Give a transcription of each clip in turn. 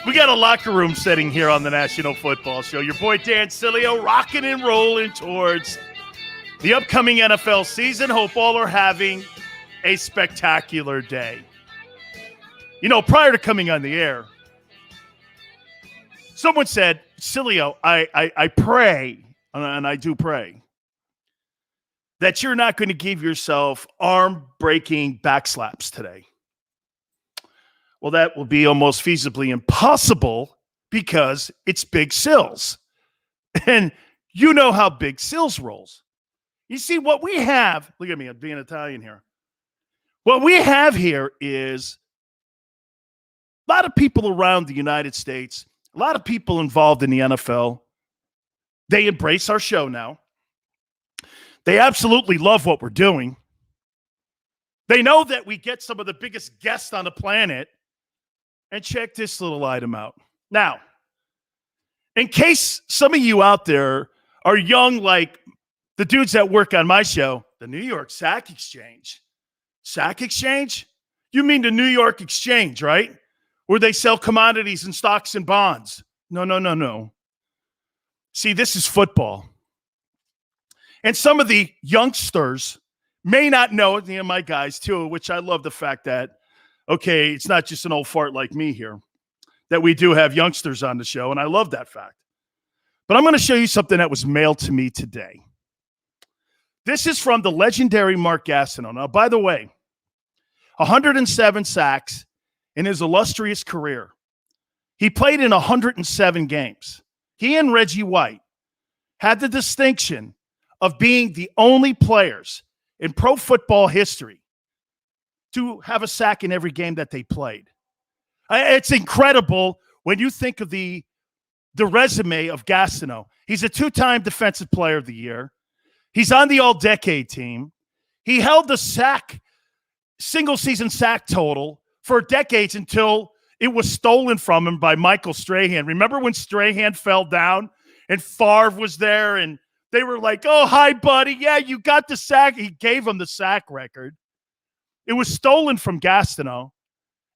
We got a locker room setting here on the National Football Show. Your boy Dan Sileo rocking and rolling towards the upcoming NFL season. Hope all are having a spectacular day. You know, prior to coming on the air, someone said, Sileo, I pray, and I do pray, that you're not going to give yourself arm-breaking backslaps today. Well, that will be almost feasibly impossible because it's Big Sills. And you know how Big Sills rolls. You see, what we have, look at me, I'm being Italian here. What we have here is a lot of people around the United States, a lot of people involved in the NFL. They embrace our show now. They absolutely love what we're doing. They know that we get some of the biggest guests on the planet. And check this little item out. Now, in case some of you out there are young like the dudes that work on my show, the New York Sack Exchange. Sack Exchange? You mean the New York Exchange, right? Where they sell commodities and stocks and bonds. No. See, this is football. And some of the youngsters may not know it, my guys too, which I love the fact that, okay, it's not just an old fart like me here, that we do have youngsters on the show, and I love that fact. But I'm going to show you something that was mailed to me today. This is from the legendary Mark Gastineau. Now, by the way, 107 sacks in his illustrious career. He played in 107 games. He and Reggie White had the distinction of being the only players in pro football history to have a sack in every game that they played. It's incredible when you think of the resume of Gastineau. He's a two-time Defensive Player of the Year. He's on the All-Decade team. He held the single-season sack total for decades until it was stolen from him by Michael Strahan. Remember when Strahan fell down and Favre was there and they were like, oh, hi, buddy. Yeah, you got the sack. He gave him the sack record. It was stolen from Gastineau,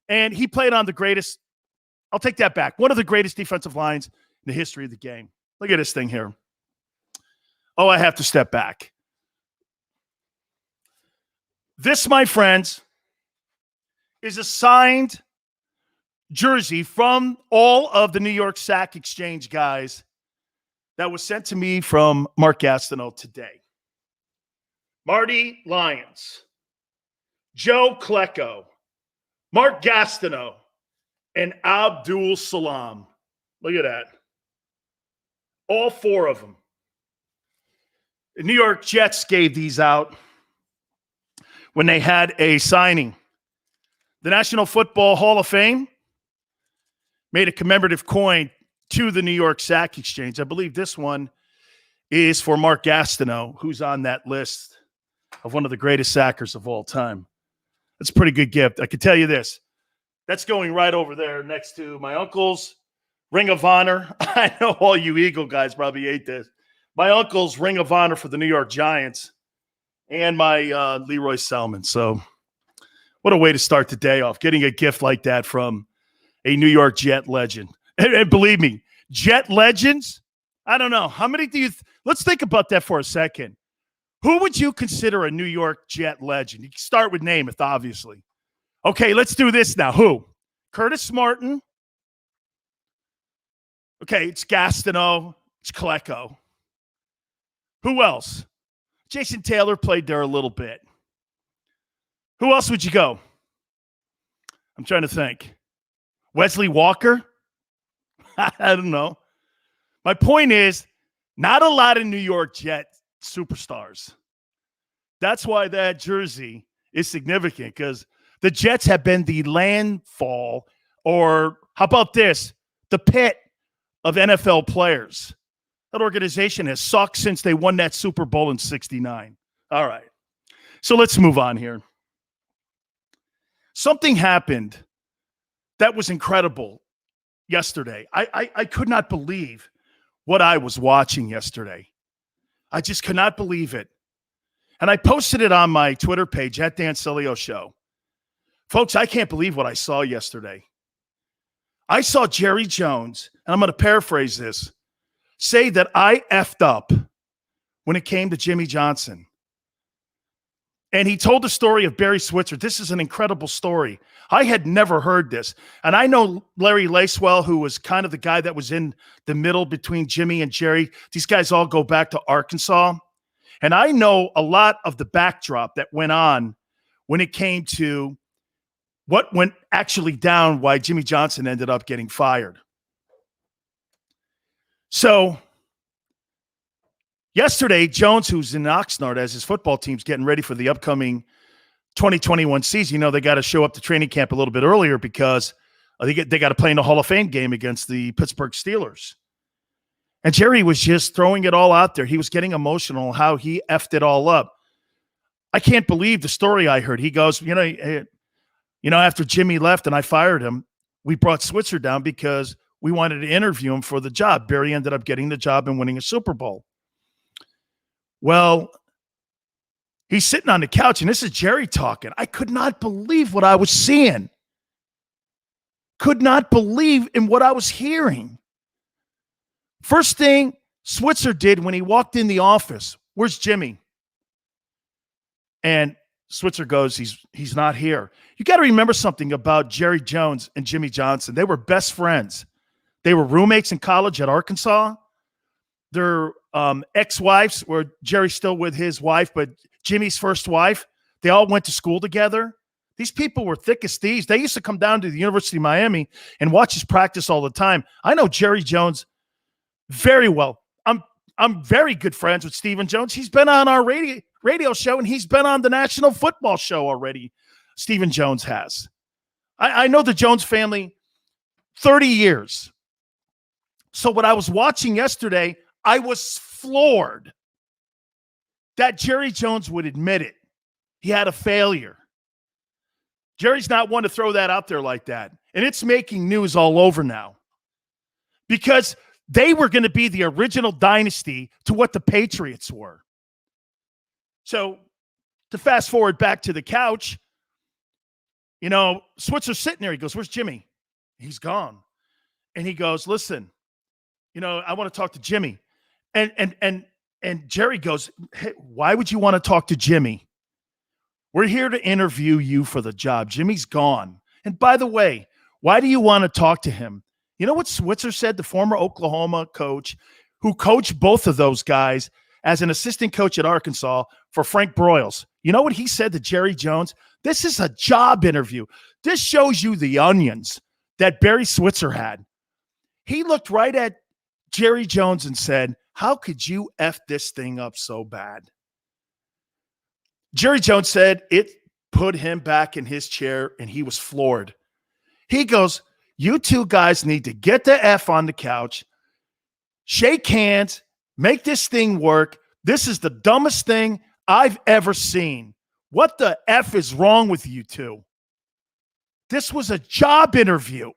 and he played on the greatest – I'll take that back. One of the greatest defensive lines in the history of the game. Look at this thing here. Oh, I have to step back. This, my friends, is a signed jersey from all of the New York Sack Exchange guys that was sent to me from Mark Gastineau today. Marty Lyons, Joe Klecko, Mark Gastineau, and Abdul Salam. Look at that. All four of them. The New York Jets gave these out when they had a signing. The National Football Hall of Fame made a commemorative coin to the New York Sack Exchange. I believe this one is for Mark Gastineau, who's on that list of one of the greatest sackers of all time. That's a pretty good gift. I can tell you this. That's going right over there next to my uncle's Ring of Honor. I know all you Eagle guys probably hate this. My uncle's Ring of Honor for the New York Giants and my Leroy Selman. So what a way to start the day off, getting a gift like that from a New York Jet legend. And believe me, Jet legends, I don't know. How many do you let's think about that for a second. Who would you consider a New York Jet legend? You can start with Namath, obviously. Okay, let's do this now. Who? Curtis Martin. Okay, it's Gastineau. It's Klecko. Who else? Jason Taylor played there a little bit. Who else would you go? I'm trying to think. Wesley Walker? I don't know. My point is, not a lot of New York Jet superstars. That's why that jersey is significant, because the Jets have been the landfall, or how about this, the pit of NFL players. That organization has sucked since they won that Super Bowl in '69. All right. So let's move on here. Something happened that was incredible yesterday. I could not believe what I was watching yesterday. I just could not believe it. And I posted it on my Twitter page, @Dan Sileo Show. Folks, I can't believe what I saw yesterday. I saw Jerry Jones, and I'm going to paraphrase this, say that I effed up when it came to Jimmy Johnson. And he told the story of Barry Switzer. This is an incredible story. I had never heard this. And I know Larry Lacewell, who was kind of the guy that was in the middle between Jimmy and Jerry. These guys all go back to Arkansas. And I know a lot of the backdrop that went on when it came to what went actually down, why Jimmy Johnson ended up getting fired. So yesterday, Jones, who's in Oxnard as his football team's getting ready for the upcoming 2021 season, you know, they got to show up to training camp a little bit earlier because they got to play in the Hall of Fame game against the Pittsburgh Steelers. And Jerry was just throwing it all out there. He was getting emotional how he effed it all up. I can't believe the story I heard. He goes, after Jimmy left and I fired him, we brought Switzer down because we wanted to interview him for the job. Barry ended up getting the job and winning a Super Bowl. Well, he's sitting on the couch, and this is Jerry talking. I could not believe what I was seeing. Could not believe in what I was hearing. First thing Switzer did when he walked in the office, where's Jimmy? And Switzer goes, he's not here. You got to remember something about Jerry Jones and Jimmy Johnson. They were best friends. They were roommates in college at Arkansas. Their ex-wives, were Jerry's still with his wife, but Jimmy's first wife, they all went to school together. These people were thick as thieves. They used to come down to the University of Miami and watch us practice all the time. I know Jerry Jones very well. I'm very good friends with Stephen Jones. He's been on our radio show, and he's been on the National Football Show already. Stephen Jones has. I know the Jones family 30 years. So what I was watching yesterday, I was floored that Jerry Jones would admit it. He had a failure. Jerry's not one to throw that out there like that. And it's making news all over now because they were going to be the original dynasty to what the Patriots were. So to fast forward back to the couch, Switzer's sitting there. He goes, where's Jimmy? He's gone. And he goes, listen, I want to talk to Jimmy. And Jerry goes, hey, why would you want to talk to Jimmy? We're here to interview you for the job. Jimmy's gone. And by the way, why do you want to talk to him? You know what Switzer said, the former Oklahoma coach who coached both of those guys as an assistant coach at Arkansas for Frank Broyles? You know what he said to Jerry Jones? This is a job interview. This shows you the onions that Barry Switzer had. He looked right at Jerry Jones and said, how could you F this thing up so bad? Jerry Jones said it put him back in his chair, and he was floored. He goes, you two guys need to get the F on the couch, shake hands, make this thing work. This is the dumbest thing I've ever seen. What the F is wrong with you two? This was a job interview.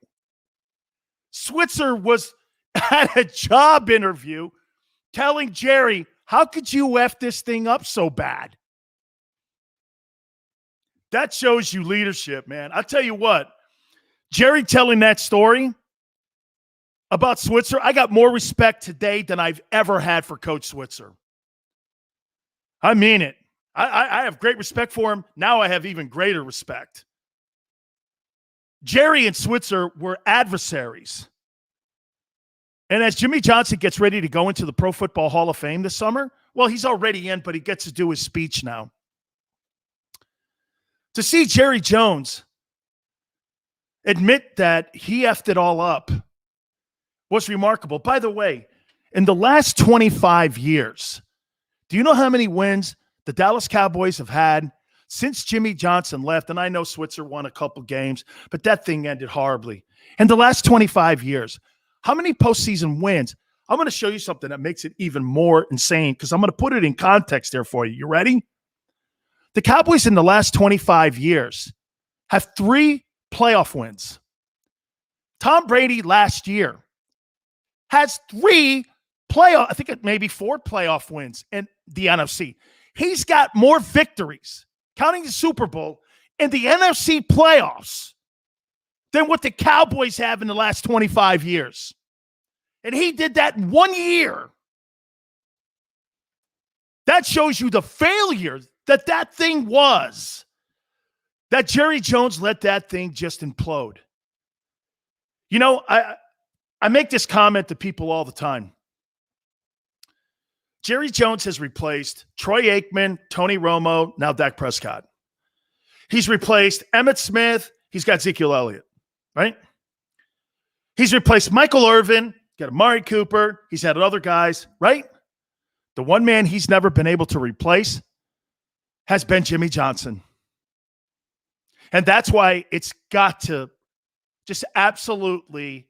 Switzer was at a job interview telling Jerry, how could you F this thing up so bad? That shows you leadership, man. I'll tell you what, Jerry telling that story about Switzer, I got more respect today than I've ever had for Coach Switzer. I mean it. I have great respect for him. Now I have even greater respect. Jerry and Switzer were adversaries. And as Jimmy Johnson gets ready to go into the Pro Football Hall of Fame this summer, well, he's already in, but he gets to do his speech now. To see Jerry Jones admit that he effed it all up was remarkable. By the way, in the last 25 years, do you know how many wins the Dallas Cowboys have had since Jimmy Johnson left? And I know Switzer won a couple games, but that thing ended horribly. In the last 25 years, how many postseason wins? I'm going to show you something that makes it even more insane because I'm going to put it in context there for you. You ready? The Cowboys in the last 25 years have 3 playoff wins. Tom Brady last year has 3 playoff, I think it may be 4 playoff wins in the NFC. He's got more victories, counting the Super Bowl, in the NFC playoffs than what the Cowboys have in the last 25 years. And he did that in 1 year. That shows you the failure that thing was. That Jerry Jones let that thing just implode. You know, I make this comment to people all the time. Jerry Jones has replaced Troy Aikman, Tony Romo, now Dak Prescott. He's replaced Emmitt Smith. He's got Ezekiel Elliott, right? He's replaced Michael Irvin, got Amari Cooper. He's had other guys, right? The one man he's never been able to replace has been Jimmy Johnson. And that's why it's got to just absolutely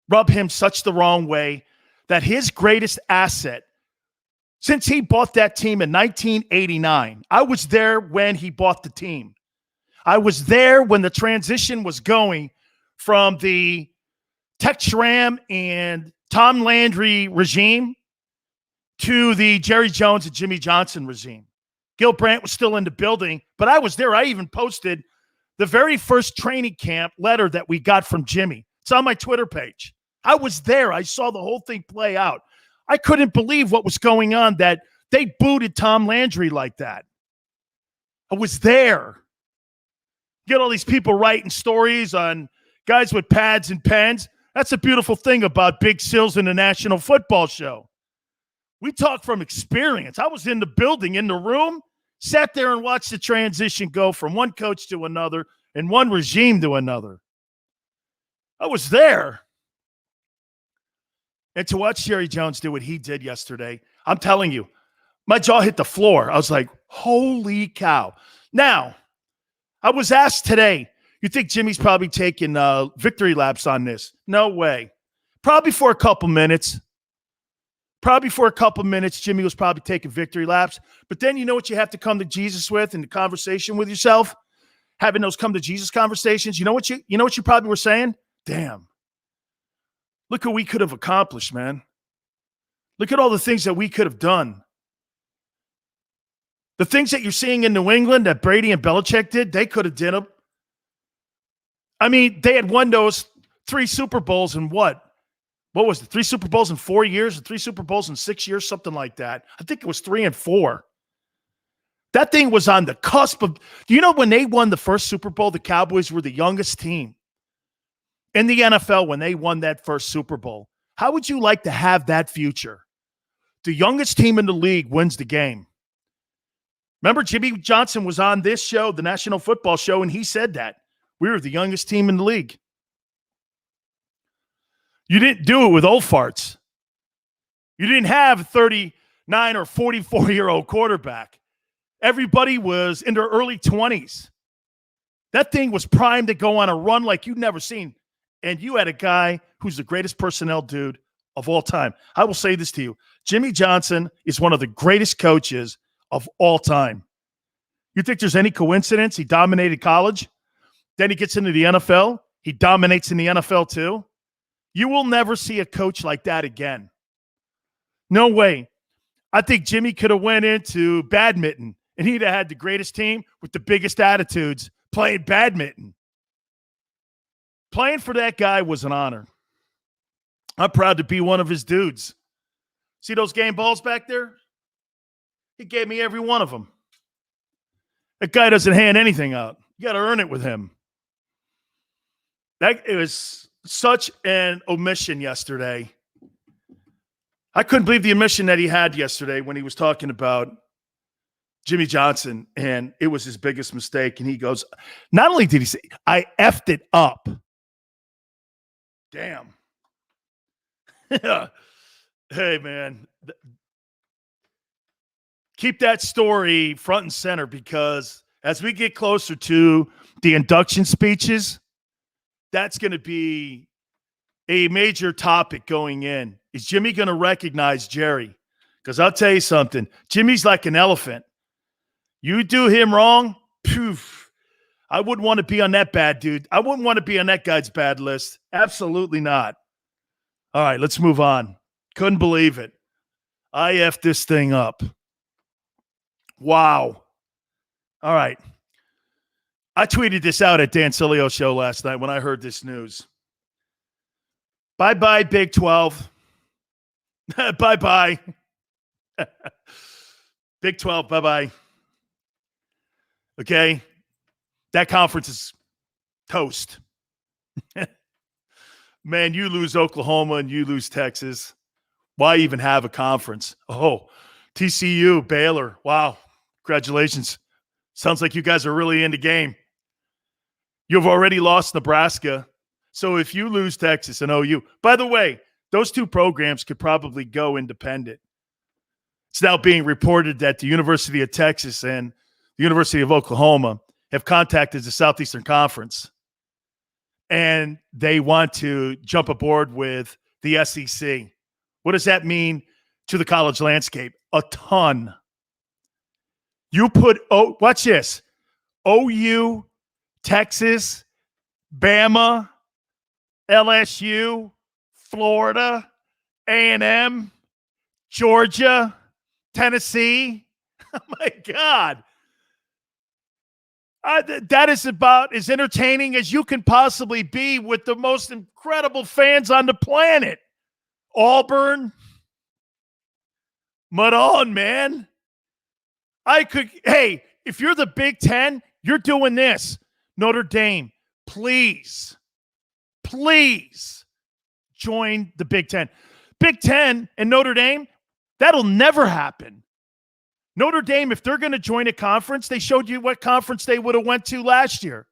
rub him such the wrong way that his greatest asset, since he bought that team in 1989, I was there when he bought the team. I was there when the transition was going from the Tech Schramm and Tom Landry regime to the Jerry Jones and Jimmy Johnson regime. Gil Brandt was still in the building, but I was there. I even posted the very first training camp letter that we got from Jimmy. It's on my Twitter page. I was there. I saw the whole thing play out. I couldn't believe what was going on, that they booted Tom Landry like that. I was there. Get all these people writing stories on guys with pads and pens. That's a beautiful thing about Big Sills in the National Football Show. We talk from experience. I was in the building, in the room, sat there and watched the transition go from one coach to another and one regime to another. I was there. And to watch Jerry Jones do what he did yesterday, I'm telling you, my jaw hit the floor. I was like, holy cow. Now, I was asked today, you think Jimmy's probably taking victory laps on this? No way. Probably for a couple minutes. Jimmy was probably taking victory laps. But then you know what you have to come to Jesus with in the conversation with yourself? Having those come to Jesus conversations. You know what you probably were saying? Damn. Look what we could have accomplished, man. Look at all the things that we could have done. The things that you're seeing in New England that Brady and Belichick did, they could have did them. I mean, they had won those 3 Super Bowls in what? What was it? 3 Super Bowls in 4 years, or 3 Super Bowls in 6 years, something like that. I think it was 3 and 4. That thing was on the cusp of, do you know when they won the first Super Bowl, the Cowboys were the youngest team in the NFL when they won that first Super Bowl? How would you like to have that future? The youngest team in the league wins the game. Remember, Jimmy Johnson was on this show, the National Football Show, and he said that. We were the youngest team in the league. You didn't do it with old farts. You didn't have a 39 or 44-year-old quarterback. Everybody was in their early 20s. That thing was primed to go on a run like you'd never seen. And you had a guy who's the greatest personnel dude of all time. I will say this to you. Jimmy Johnson is one of the greatest coaches of all time. You think there's any coincidence he dominated college? Then he gets into the NFL. He dominates in the NFL too. You will never see a coach like that again. No way. I think Jimmy could have went into badminton and he'd have had the greatest team with the biggest attitudes playing badminton. Playing for that guy was an honor. I'm proud to be one of his dudes. See those game balls back there? He gave me every one of them. That guy doesn't hand anything out. You got to earn it with him. It was such an omission yesterday. I couldn't believe the omission that he had yesterday when he was talking about Jimmy Johnson, and it was his biggest mistake. And he goes, not only did he say, I effed it up. Damn. Hey, man. Keep that story front and center, because as we get closer to the induction speeches, that's going to be a major topic going in. Is Jimmy going to recognize Jerry? Because I'll tell you something. Jimmy's like an elephant. You do him wrong, poof. I wouldn't want to be on that bad dude. I wouldn't want to be on that guy's bad list. Absolutely not. All right, let's move on. Couldn't believe it. I effed this thing up. Wow. All right. I tweeted this out at Dan Sileo show last night when I heard this news. Bye-bye, Big 12. Bye-bye. Big 12, bye-bye. Okay? That conference is toast. Man, you lose Oklahoma and you lose Texas. Why even have a conference? Oh, TCU, Baylor. Wow. Congratulations. Sounds like you guys are really in the game. You've already lost Nebraska. So if you lose Texas and OU, by the way, those two programs could probably go independent. It's now being reported that the University of Texas and the University of Oklahoma have contacted the Southeastern Conference, and they want to jump aboard with the SEC. What does that mean to the college landscape? A ton. You put, watch this, OU, Texas, Bama, LSU, Florida, A&M, Georgia, Tennessee. Oh, my God. That is about as entertaining as you can possibly be with the most incredible fans on the planet. Auburn. Mud on, man. Hey, if you're the Big Ten, you're doing this. Notre Dame, please join the Big Ten. Big Ten and Notre Dame, that'll never happen. Notre Dame, if they're going to join a conference, they showed you what conference they would have went to last year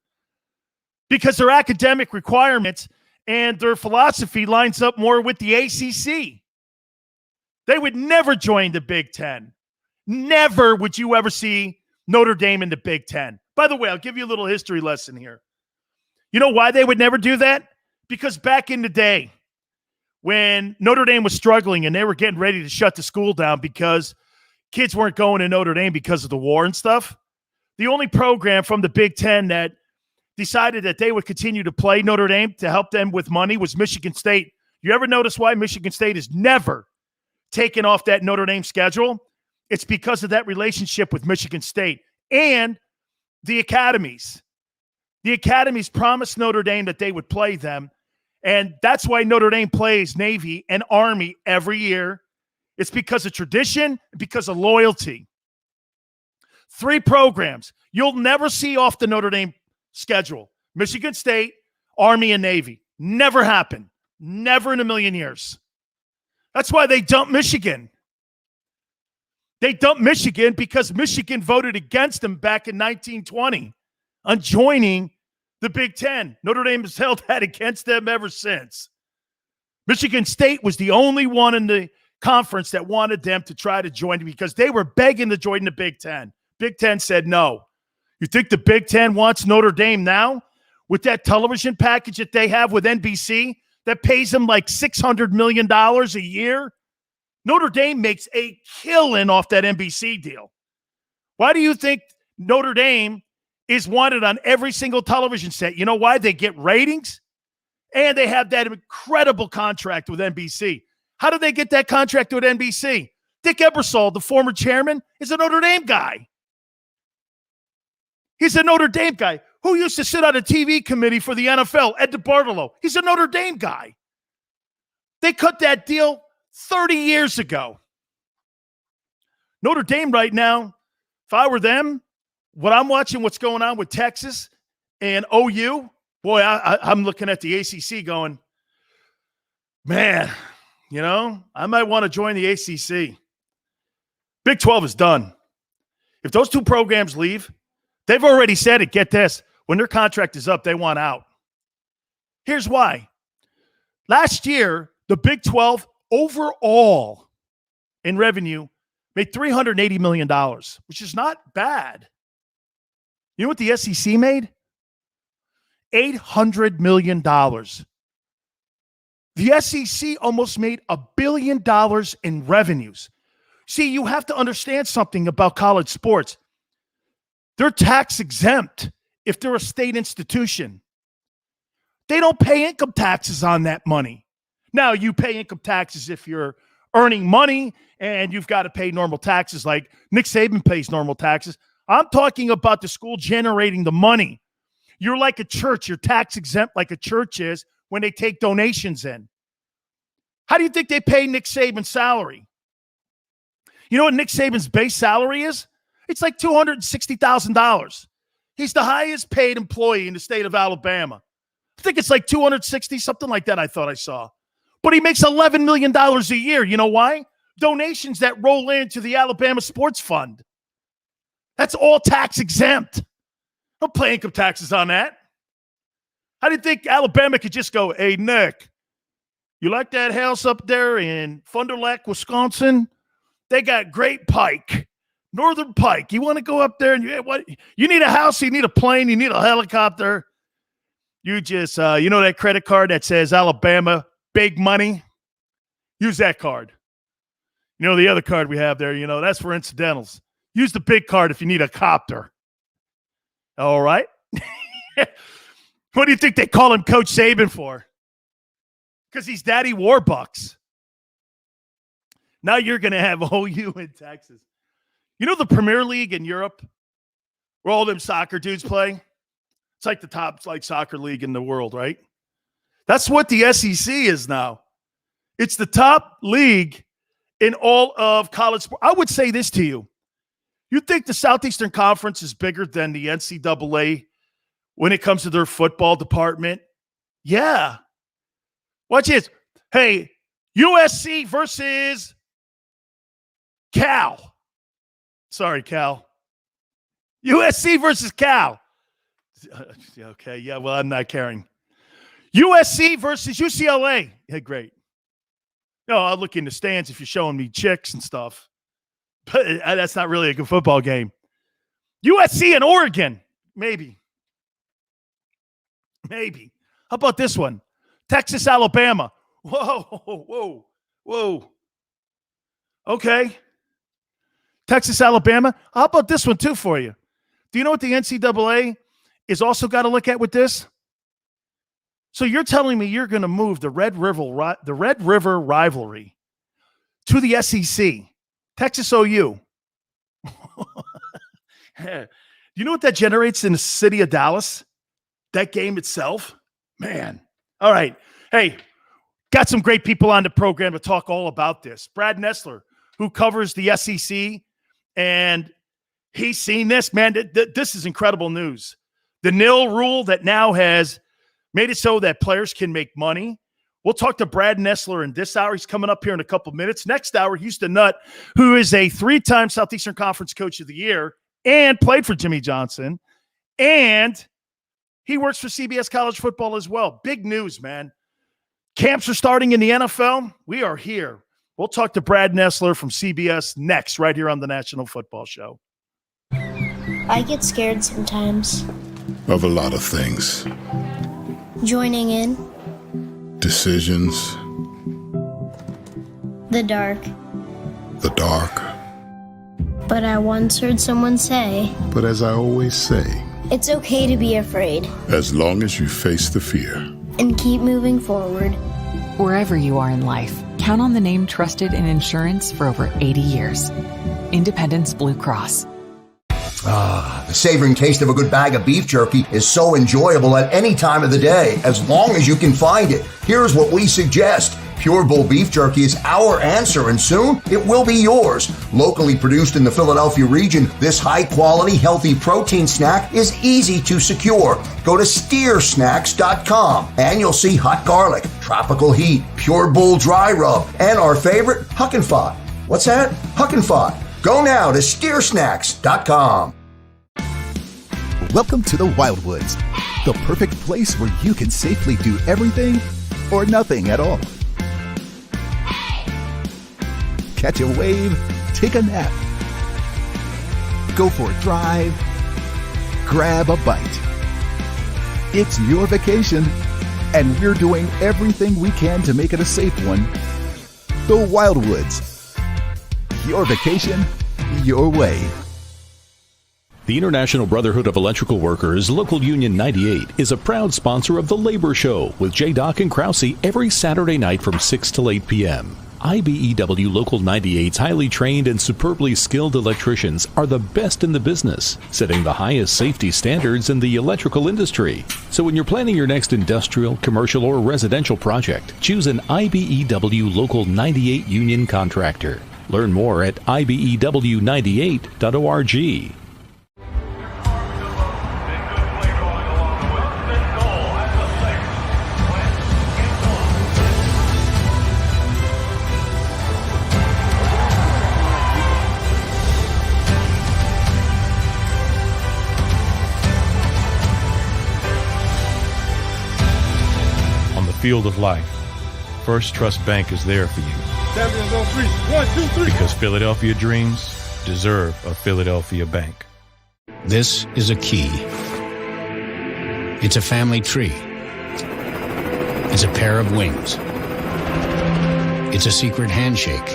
because their academic requirements and their philosophy lines up more with the ACC. They would never join the Big Ten. Never would you ever see Notre Dame in the Big Ten. By the way, I'll give you a little history lesson here. You know why they would never do that? Because back in the day, when Notre Dame was struggling and they were getting ready to shut the school down because kids weren't going to Notre Dame because of the war and stuff, the only program from the Big Ten that decided that they would continue to play Notre Dame to help them with money was Michigan State. You ever notice why Michigan State is never taken off that Notre Dame schedule? It's because of that relationship with Michigan State and the academies. The academies promised Notre Dame that they would play them, and that's why Notre Dame plays Navy and Army every year. It's because of tradition, because of loyalty. 3 programs you'll never see off the Notre Dame schedule. Michigan State, Army, and Navy. Never happened. Never in a million years. That's why they dumped Michigan. They dumped Michigan because Michigan voted against them back in 1920 on joining the Big Ten. Notre Dame has held that against them ever since. Michigan State was the only one in the conference that wanted them to try to join because they were begging to join the Big Ten. Big Ten said no. You think the Big Ten wants Notre Dame now with that television package that they have with NBC that pays them like $600 million a year? Notre Dame makes a killing off that NBC deal. Why do you think Notre Dame is wanted on every single television set? You know why? They get ratings, and they have that incredible contract with NBC. How did they get that contract with NBC? Dick Ebersol, the former chairman, is a Notre Dame guy. He's a Notre Dame guy who used to sit on a TV committee for the NFL, Ed DeBartolo. He's a Notre Dame guy. They cut that deal 30 years ago. Notre Dame right now, if I were them, what I'm watching, what's going on with Texas and OU, boy, I'm looking at the ACC going, man, you know, I might want to join the ACC. Big 12 is done. If those 2 programs leave, they've already said it. Get this. When their contract is up, they want out. Here's why. Last year, the Big 12 overall in revenue made $380 million, which is not bad. You know what the SEC made? $800 million. The SEC almost made $1 billion in revenues. See, you have to understand something about college sports. They're tax exempt if they're a state institution. They don't pay income taxes on that money. Now, you pay income taxes if you're earning money and you've got to pay normal taxes like Nick Saban pays normal taxes. I'm talking about the school generating the money You're like a church. You're tax exempt like a church is when they take donations in. How do you think they pay Nick Saban's salary? You know what Nick Saban's base salary is? It's like $260,000. He's the highest paid employee in the state of Alabama. I think it's like 260, something like that I thought I saw. But he makes $11 million a year. You know why? Donations that roll into the Alabama Sports Fund. That's all tax exempt. Don't pay income taxes on that. How do you think Alabama could just go, hey, Nick, you like that house up there in Fond du Lac, Wisconsin? They got great pike, northern pike. You want to go up there and you need a house, you need a plane, you need a helicopter. You just, you know that credit card that says Alabama, big money? Use that card. You know the other card we have there, that's for incidentals. Use the big card if you need a copter. All right? What do you think they call him Coach Saban for? Because he's Daddy Warbucks. Now you're going to have OU in Texas. You know the Premier League in Europe where all them soccer dudes play? It's like the top soccer league in the world, right? That's what the SEC is now. It's the top league in all of college sports. I would say this to you. You think the Southeastern Conference is bigger than the NCAA when it comes to their football department? Yeah. Watch this. Hey, USC versus Cal. Sorry, Cal. USC versus Cal. Okay, yeah, well, I'm not caring. USC versus UCLA. Yeah, great. No, I'll look in the stands if you're showing me chicks and stuff. But that's not really a good football game. USC and Oregon. Maybe. How about this one? Texas, Alabama. Whoa. Okay. Texas, Alabama. How about this one too for you? Do you know what the NCAA is also got to look at with this? So you're telling me you're going to move the Red River rivalry to the SEC, Texas OU. You know what that generates in the city of Dallas? That game itself? Man. All right. Hey, got some great people on the program to talk all about this. Brad Nessler, who covers the SEC, and he's seen this. Man, this is incredible news. The nil rule that now has made it so that players can make money. We'll talk to Brad Nessler in this hour. He's coming up here in a couple minutes. Next hour, Houston Nutt, who is a 3-time Southeastern Conference Coach of the Year and played for Jimmy Johnson. And he works for CBS College Football as well. Big news, man. Camps are starting in the NFL. We are here. We'll talk to Brad Nessler from CBS next, right here on the National Football Show. I get scared sometimes. Of a lot of things. Joining in. Decisions. The dark. The dark. But I once heard someone say, But as I always say, it's okay to be afraid. as long as you face the fear. And keep moving forward. Wherever you are in life, count on the name trusted in insurance for over 80 years. Independence Blue Cross. The savoring taste of a good bag of beef jerky is so enjoyable at any time of the day, as long as you can find it. Here's what we suggest. Pure Bull Beef Jerky is our answer, and soon it will be yours. Locally produced in the Philadelphia region, this high-quality, healthy protein snack is easy to secure. Go to steersnacks.com, and you'll see hot garlic, tropical heat, Pure Bull dry rub, and our favorite, Huck and Fod. What's that? Huck and Fod. Go now to steersnacks.com. Welcome to the Wildwoods, the perfect place where you can safely do everything or nothing at all. Catch a wave, take a nap, go for a drive, grab a bite. It's your vacation, and we're doing everything we can to make it a safe one. The Wildwoods. Your vacation, your way. The International Brotherhood of Electrical Workers, Local Union 98, is a proud sponsor of The Labor Show with J. Doc and Krause every Saturday night from 6 till 8 p.m. IBEW Local 98's highly trained and superbly skilled electricians are the best in the business, setting the highest safety standards in the electrical industry. So when you're planning your next industrial, commercial, or residential project, choose an IBEW Local 98 union contractor. Learn more at ibew98.org. Field of life, First Trust Bank is there for you. Champions on 3. 1, 2, 3. Because Philadelphia dreams deserve a Philadelphia bank. This is a key. It's a family tree. It's a pair of wings. It's a secret handshake.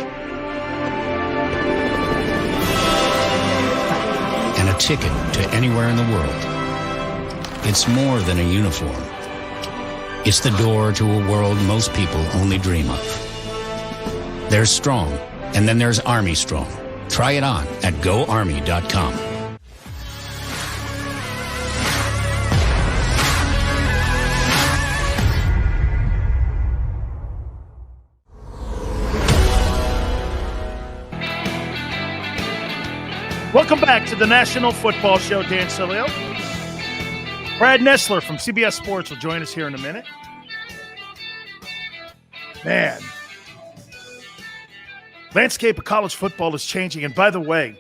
And a ticket to anywhere in the world. It's more than a uniform. It's the door to a world most people only dream of. There's Strong, and then there's Army Strong. Try it on at GoArmy.com. Welcome back to the National Football Show. Dan Sileo. Brad Nessler from CBS Sports will join us here in a minute. Man, landscape of college football is changing. And by the way,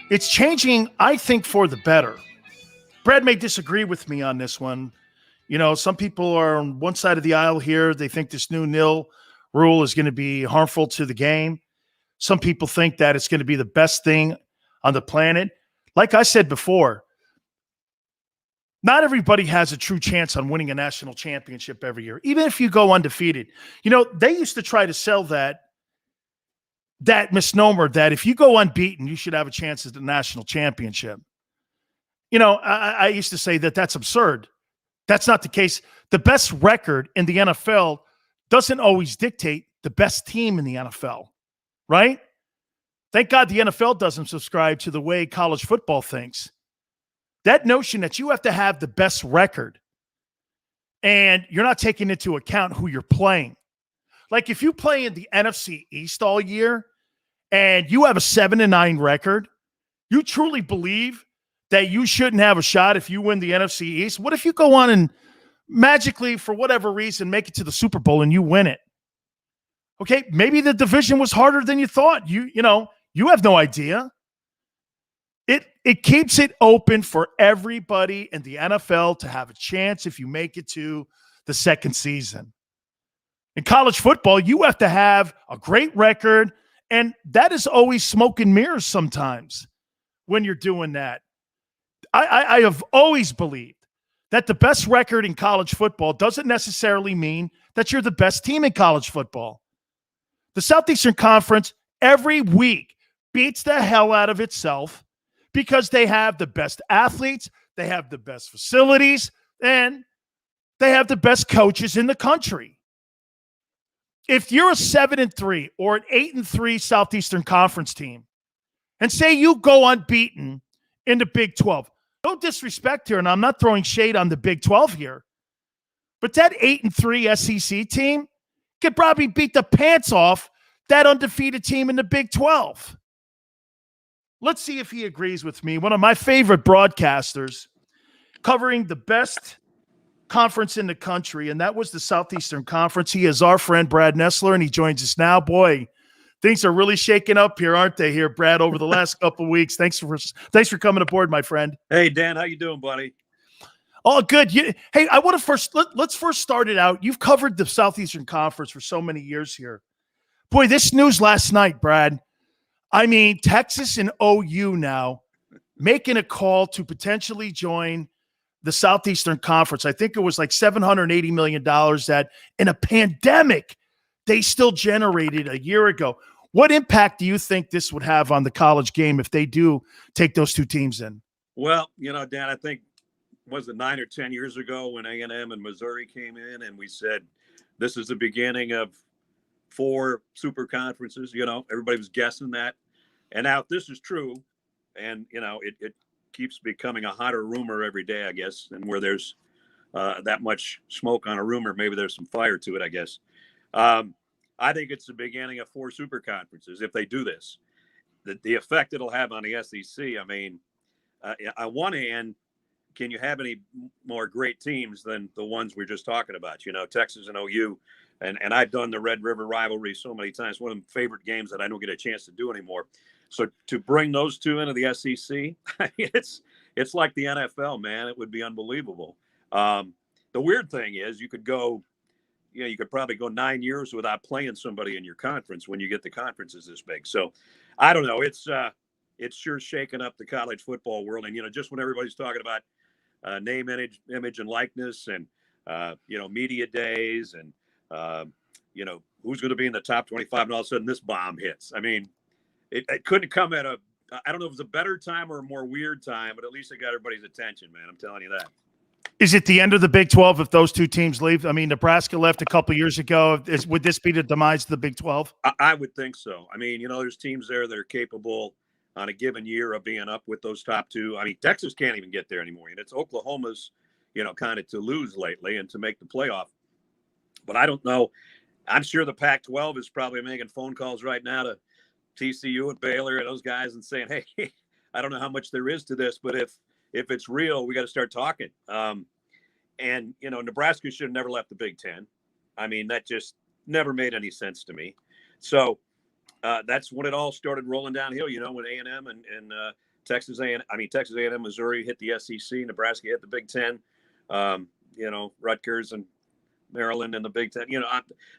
it's changing, I think, for the better. Brad may disagree with me on this one. You know, some people are on one side of the aisle here. They think this new nil rule is going to be harmful to the game. Some people think that it's going to be the best thing on the planet. Like I said before, not everybody has a true chance on winning a national championship every year, even if you go undefeated. You know, they used to try to sell that misnomer that if you go unbeaten, you should have a chance at the national championship. You know, I used to say that that's absurd. That's not the case. The best record in the NFL doesn't always dictate the best team in the NFL, right? Thank God the NFL doesn't subscribe to the way college football thinks. That notion that you have to have the best record and you're not taking into account who you're playing. Like if you play in the NFC East all year and you have a 7-9 record, you truly believe that you shouldn't have a shot if you win the NFC East? What if you go on and magically, for whatever reason, make it to the Super Bowl and you win it? Okay, maybe the division was harder than you thought. You have no idea. It keeps it open for everybody in the NFL to have a chance if you make it to the second season. In college football, you have to have a great record, and that is always smoke and mirrors sometimes when you're doing that. I have always believed that the best record in college football doesn't necessarily mean that you're the best team in college football. The Southeastern Conference every week beats the hell out of itself because they have the best athletes, they have the best facilities, and they have the best coaches in the country. If you're a 7-3 or an 8-3 Southeastern Conference team, and say you go unbeaten in the Big 12, no disrespect here, and I'm not throwing shade on the Big 12 here, but that 8-3 SEC team could probably beat the pants off that undefeated team in the Big 12. Let's see if he agrees with me. One of my favorite broadcasters covering the best conference in the country, and that was the Southeastern Conference. He is our friend, Brad Nessler, and he joins us now. Boy, things are really shaking up here, aren't they, here, Brad, over the last couple of weeks. Thanks for coming aboard, my friend. Hey, Dan, how you doing, buddy? Oh, good. Hey, I want to let's first start it out. You've covered the Southeastern Conference for so many years here. Boy, this news last night, Brad. I mean, Texas and OU now making a call to potentially join the Southeastern Conference. I think it was like $780 million that in a pandemic they still generated a year ago. What impact do you think this would have on the college game if they do take those two teams in? Well, Dan, I think, was it 9 or 10 years ago when A&M and Missouri came in and we said, this is the beginning of 4 super conferences. Everybody was guessing that. And now if this is true, and, it keeps becoming a hotter rumor every day, I guess, and where there's that much smoke on a rumor, maybe there's some fire to it, I guess. I think it's the beginning of 4 super conferences if they do this. The effect it'll have on the SEC, I mean, on one hand, can you have any more great teams than the ones we're just talking about? Texas and OU, and I've done the Red River rivalry so many times. One of my favorite games that I don't get a chance to do anymore. So to bring those 2 into the SEC, it's like the NFL, man. It would be unbelievable. The weird thing is you could probably go 9 years without playing somebody in your conference when you get the conferences this big. So I don't know. It's sure shaking up the college football world. And, just when everybody's talking about name, image, and likeness, and, media days, and, who's going to be in the top 25, and all of a sudden this bomb hits. I mean, it couldn't come at I don't know if it was a better time or a more weird time, but at least it got everybody's attention, man. I'm telling you that. Is it the end of the Big 12 if those 2 teams leave? I mean, Nebraska left a couple years ago. Would this be the demise of the Big 12? I would think so. I mean, there's teams there that are capable on a given year of being up with those top 2. I mean, Texas can't even get there anymore. And it's Oklahoma's, kind of to lose lately and to make the playoff. But I don't know. I'm sure the Pac-12 is probably making phone calls right now to TCU and Baylor and those guys and saying, hey, I don't know how much there is to this, but if it's real, we got to start talking. And, Nebraska should have never left the Big Ten. I mean, that just never made any sense to me. So that's when it all started rolling downhill, when A&M and Texas A&M, Missouri hit the SEC, Nebraska hit the Big Ten, Rutgers and Maryland in the Big Ten.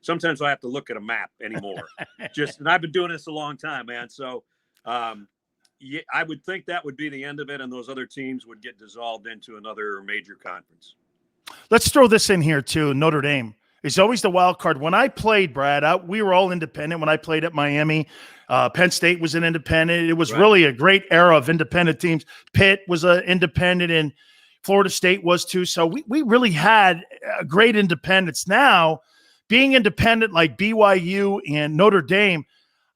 Sometimes I have to look at a map anymore. And I've been doing this a long time, man. So yeah, I would think that would be the end of it, and those other teams would get dissolved into another major conference. Let's throw this in here too. Notre Dame is always the wild card. When I played, Brad, we were all independent. When I played at Miami, Penn State was an independent. It was really a great era of independent teams. Pitt was an independent, and Florida State was too. So we really had a great independence. Now, being independent like BYU and Notre Dame,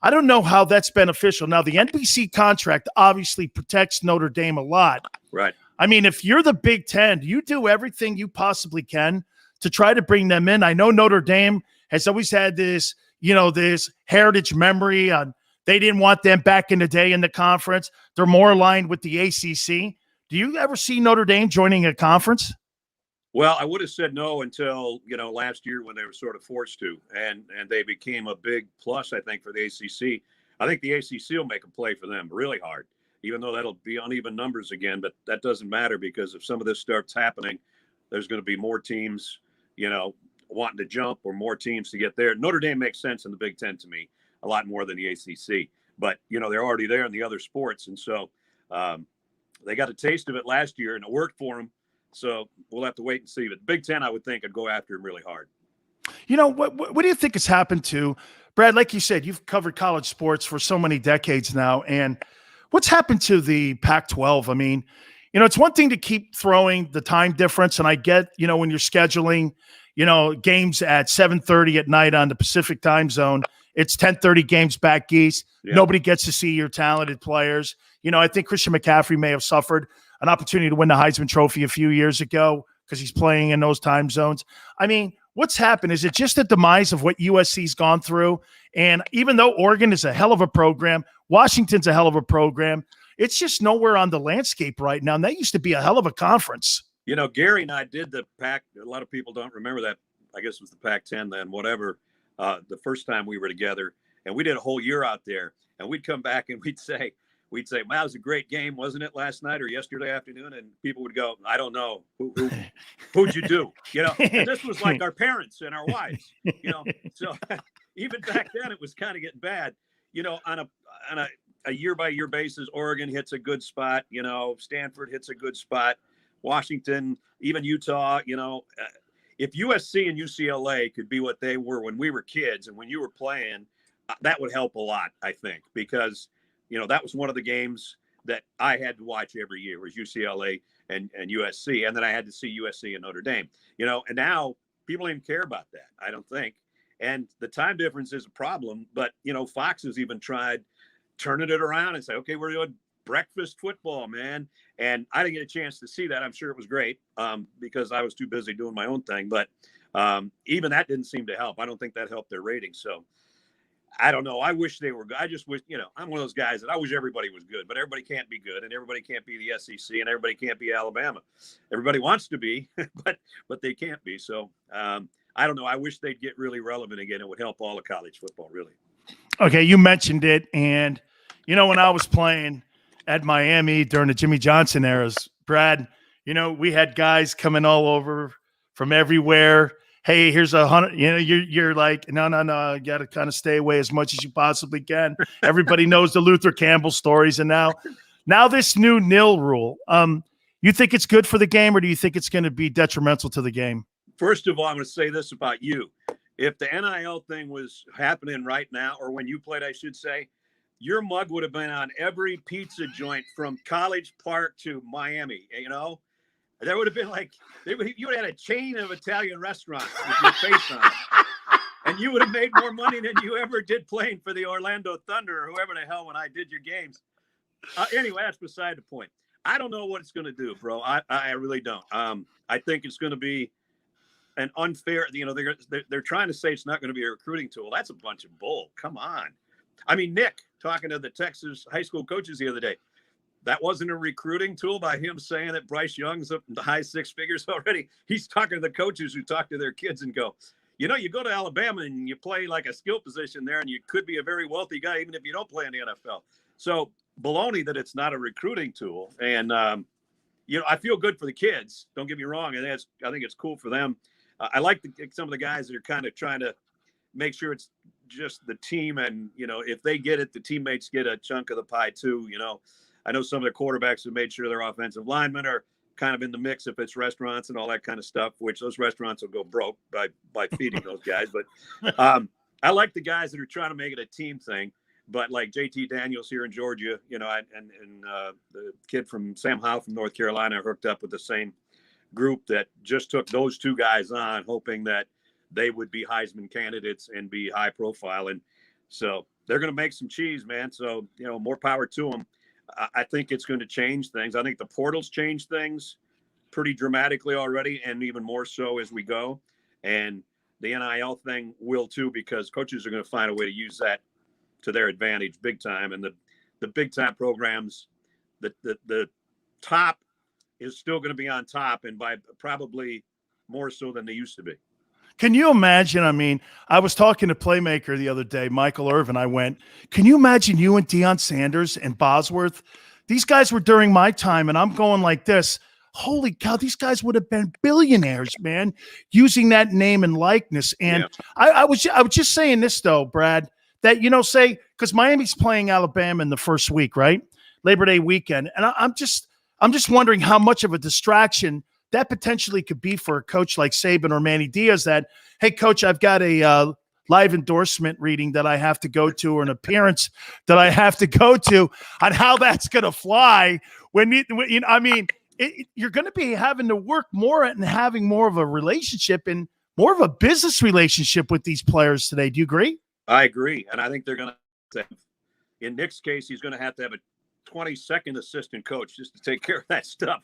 I don't know how that's beneficial. Now, the NBC contract obviously protects Notre Dame a lot. Right. I mean, if you're the Big Ten, you do everything you possibly can to try to bring them in. I know Notre Dame has always had this, this heritage memory on they didn't want them back in the day in the conference. They're more aligned with the ACC. Do you ever see Notre Dame joining a conference? Well, I would have said no until, last year when they were sort of forced to, and they became a big plus, I think, for the ACC. I think the ACC will make a play for them really hard, even though that'll be uneven numbers again, but that doesn't matter because if some of this starts happening, there's going to be more teams, wanting to jump or more teams to get there. Notre Dame makes sense in the Big Ten to me a lot more than the ACC, but, they're already there in the other sports. And so they got a taste of it last year and it worked for them. So we'll have to wait and see. But Big Ten, I would think, would go after him really hard. What do you think has happened to, Brad, like you said, you've covered college sports for so many decades now. And what's happened to the Pac-12? I mean, it's one thing to keep throwing the time difference. And I get, when you're scheduling, games at 7:30 at night on the Pacific time zone, it's 10:30 games back east. Yeah. Nobody gets to see your talented players. I think Christian McCaffrey may have suffered an opportunity to win the Heisman Trophy a few years ago because he's playing in those time zones. I mean, what's happened? Is it just the demise of what USC's gone through? And even though Oregon is a hell of a program, Washington's a hell of a program, it's just nowhere on the landscape right now. And that used to be a hell of a conference. Gary and I did the Pac. A lot of people don't remember that. I guess it was the Pac-10 then, whatever, the first time we were together. And we did a whole year out there. And we'd come back and we'd say, wow, it was a great game, wasn't it, last night or yesterday afternoon? And people would go, I don't know. Who'd you do? And this was like our parents and our wives, So even back then it was kind of getting bad. On a year-by-year basis, Oregon hits a good spot. Stanford hits a good spot. Washington, even Utah, if USC and UCLA could be what they were when we were kids and when you were playing, that would help a lot, I think, because that was one of the games that I had to watch every year was UCLA and USC. And then I had to see USC and Notre Dame, and now people don't even care about that, I don't think. And the time difference is a problem. But, Fox has even tried turning it around and say, okay, we're doing breakfast football, man. And I didn't get a chance to see that. I'm sure it was great because I was too busy doing my own thing. But even that didn't seem to help. I don't think that helped their ratings. So I don't know. I wish they were good. I just wish, I'm one of those guys that I wish everybody was good, but everybody can't be good, and everybody can't be the SEC, and everybody can't be Alabama. Everybody wants to be, but they can't be. So I don't know. I wish they'd get really relevant again. It would help all of college football, really. Okay, you mentioned it, and when I was playing at Miami during the Jimmy Johnson eras, Brad, we had guys coming all over from everywhere. Hey, here's 100. You're like, no, you got to kind of stay away as much as you possibly can. Everybody knows the Luther Campbell stories, and now this new nil rule. You think it's good for the game, or do you think it's going to be detrimental to the game? First of all, I'm going to say this about you. If the NIL thing was happening right now, or when you played, I should say, your mug would have been on every pizza joint from College Park to Miami. There would have been you would have had a chain of Italian restaurants with your face on it. And you would have made more money than you ever did playing for the Orlando Thunder or whoever the hell when I did your games. Anyway, that's beside the point. I don't know what it's going to do, bro. I really don't. I think it's going to be an unfair, they're trying to say it's not going to be a recruiting tool. That's a bunch of bull. Come on. I mean, Nick, talking to the Texas high school coaches the other day, that wasn't a recruiting tool by him saying that Bryce Young's up in the high six figures already. He's talking to the coaches who talk to their kids and go, you go to Alabama and you play like a skill position there, and you could be a very wealthy guy even if you don't play in the NFL. So baloney that it's not a recruiting tool. And, I feel good for the kids. Don't get me wrong. And I think it's cool for them. I like some of the guys that are kind of trying to make sure it's just the team. And, if they get it, the teammates get a chunk of the pie too. I know some of the quarterbacks have made sure their offensive linemen are kind of in the mix if it's restaurants and all that kind of stuff, which those restaurants will go broke by feeding those guys. But I like the guys that are trying to make it a team thing. But like JT Daniels here in Georgia, and the kid from Sam Howell from North Carolina hooked up with the same group that just took those two guys on, hoping that they would be Heisman candidates and be high profile. And so they're going to make some cheese, man. So, more power to them. I think it's going to change things. I think the portal's changed things pretty dramatically already, and even more so as we go. And the NIL thing will too, because coaches are going to find a way to use that to their advantage big time. And the big time programs, the top is still going to be on top, and by probably more so than they used to be. Can you imagine? I mean, I was talking to Playmaker the other day, Michael Irvin. I went, can you imagine you and Deion Sanders and Bosworth? These guys were during my time, and I'm going like this. Holy cow, these guys would have been billionaires, man, using that name and likeness. And yeah. I was just saying this, though, Brad, that, say, because Miami's playing Alabama in the first week, right? Labor Day weekend. And I'm just wondering how much of a distraction that potentially could be for a coach like Saban or Manny Diaz that, hey, coach, I've got a live endorsement reading that I have to go to, or an appearance that I have to go to, on how that's going to fly. You're going to be having to work more and having more of a relationship and more of a business relationship with these players today. Do you agree? I agree. And I think they're going to, in Nick's case, he's going to have a 22nd assistant coach just to take care of that stuff.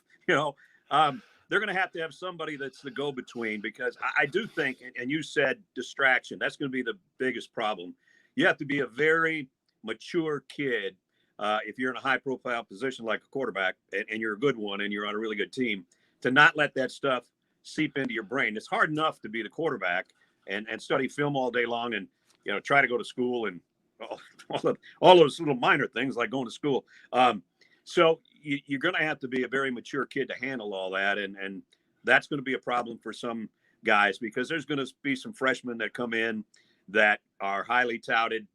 They're going to have somebody that's the go-between, because I do think, and you said distraction, that's going to be the biggest problem. You have to be a very mature kid if you're in a high-profile position like a quarterback, and you're a good one and you're on a really good team, to not let that stuff seep into your brain. It's hard enough to be the quarterback and study film all day long and try to go to school and all those little minor things like going to school. So you're going to have to be a very mature kid to handle all that. And that's going to be a problem for some guys, because there's going to be some freshmen that come in that are highly touted,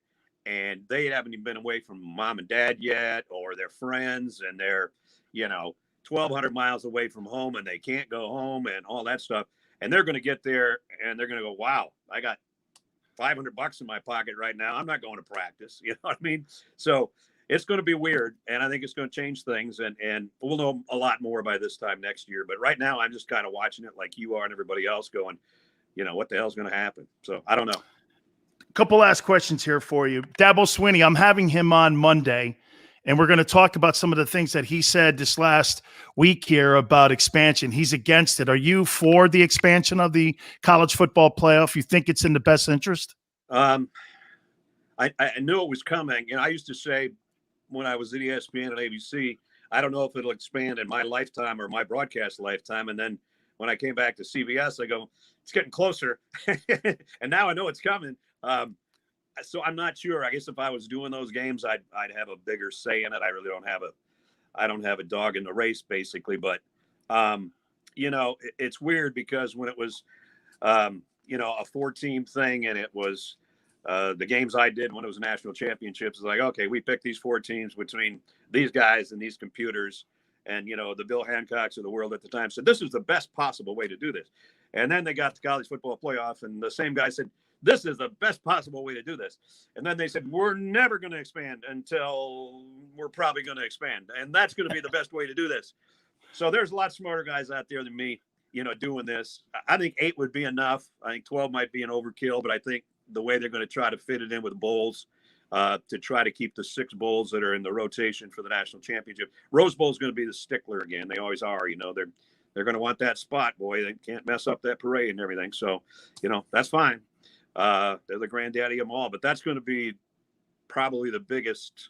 and they haven't even been away from mom and dad yet, or their friends, and they're, 1,200 miles away from home, and they can't go home and all that stuff. And they're going to get there and they're going to go, wow, I got $500 in my pocket right now. I'm not going to practice. You know what I mean? So it's going to be weird, and I think it's going to change things, and we'll know a lot more by this time next year. But right now, I'm just kind of watching it like you are and everybody else, going, what the hell's going to happen? So I don't know. Couple last questions here for you. Dabo Swinney, I'm having him on Monday, and we're going to talk about some of the things that he said this last week here about expansion. He's against it. Are you for the expansion of the college football playoff? You think it's in the best interest? I knew it was coming. I used to say when I was at ESPN and ABC, I don't know if it'll expand in my lifetime or my broadcast lifetime. And then when I came back to CBS, I go, it's getting closer. And now I know it's coming. So I'm not sure. I guess if I was doing those games, I'd have a bigger say in it. I really don't have a dog in the race, basically. But it's weird because when it was a 4-team thing, and it was the games I did when it was national championships, it's like, okay, we picked these 4 teams between these guys and these computers, and the Bill Hancocks of the world at the time said this is the best possible way to do this. And then they got the college football playoff, and the same guy said, this is the best possible way to do this. And then they said, we're never going to expand until we're probably going to expand. And that's going to be the best way to do this. So there's a lot smarter guys out there than me, doing this. I think 8 would be enough. I think 12 might be an overkill, but I think the way they're going to try to fit it in with bowls, to try to keep the 6 bowls that are in the rotation for the national championship. Rose Bowl is going to be the stickler again. They always are, they're going to want that spot, boy. They can't mess up that parade and everything. So, that's fine. They're the granddaddy of them all, but that's going to be probably the biggest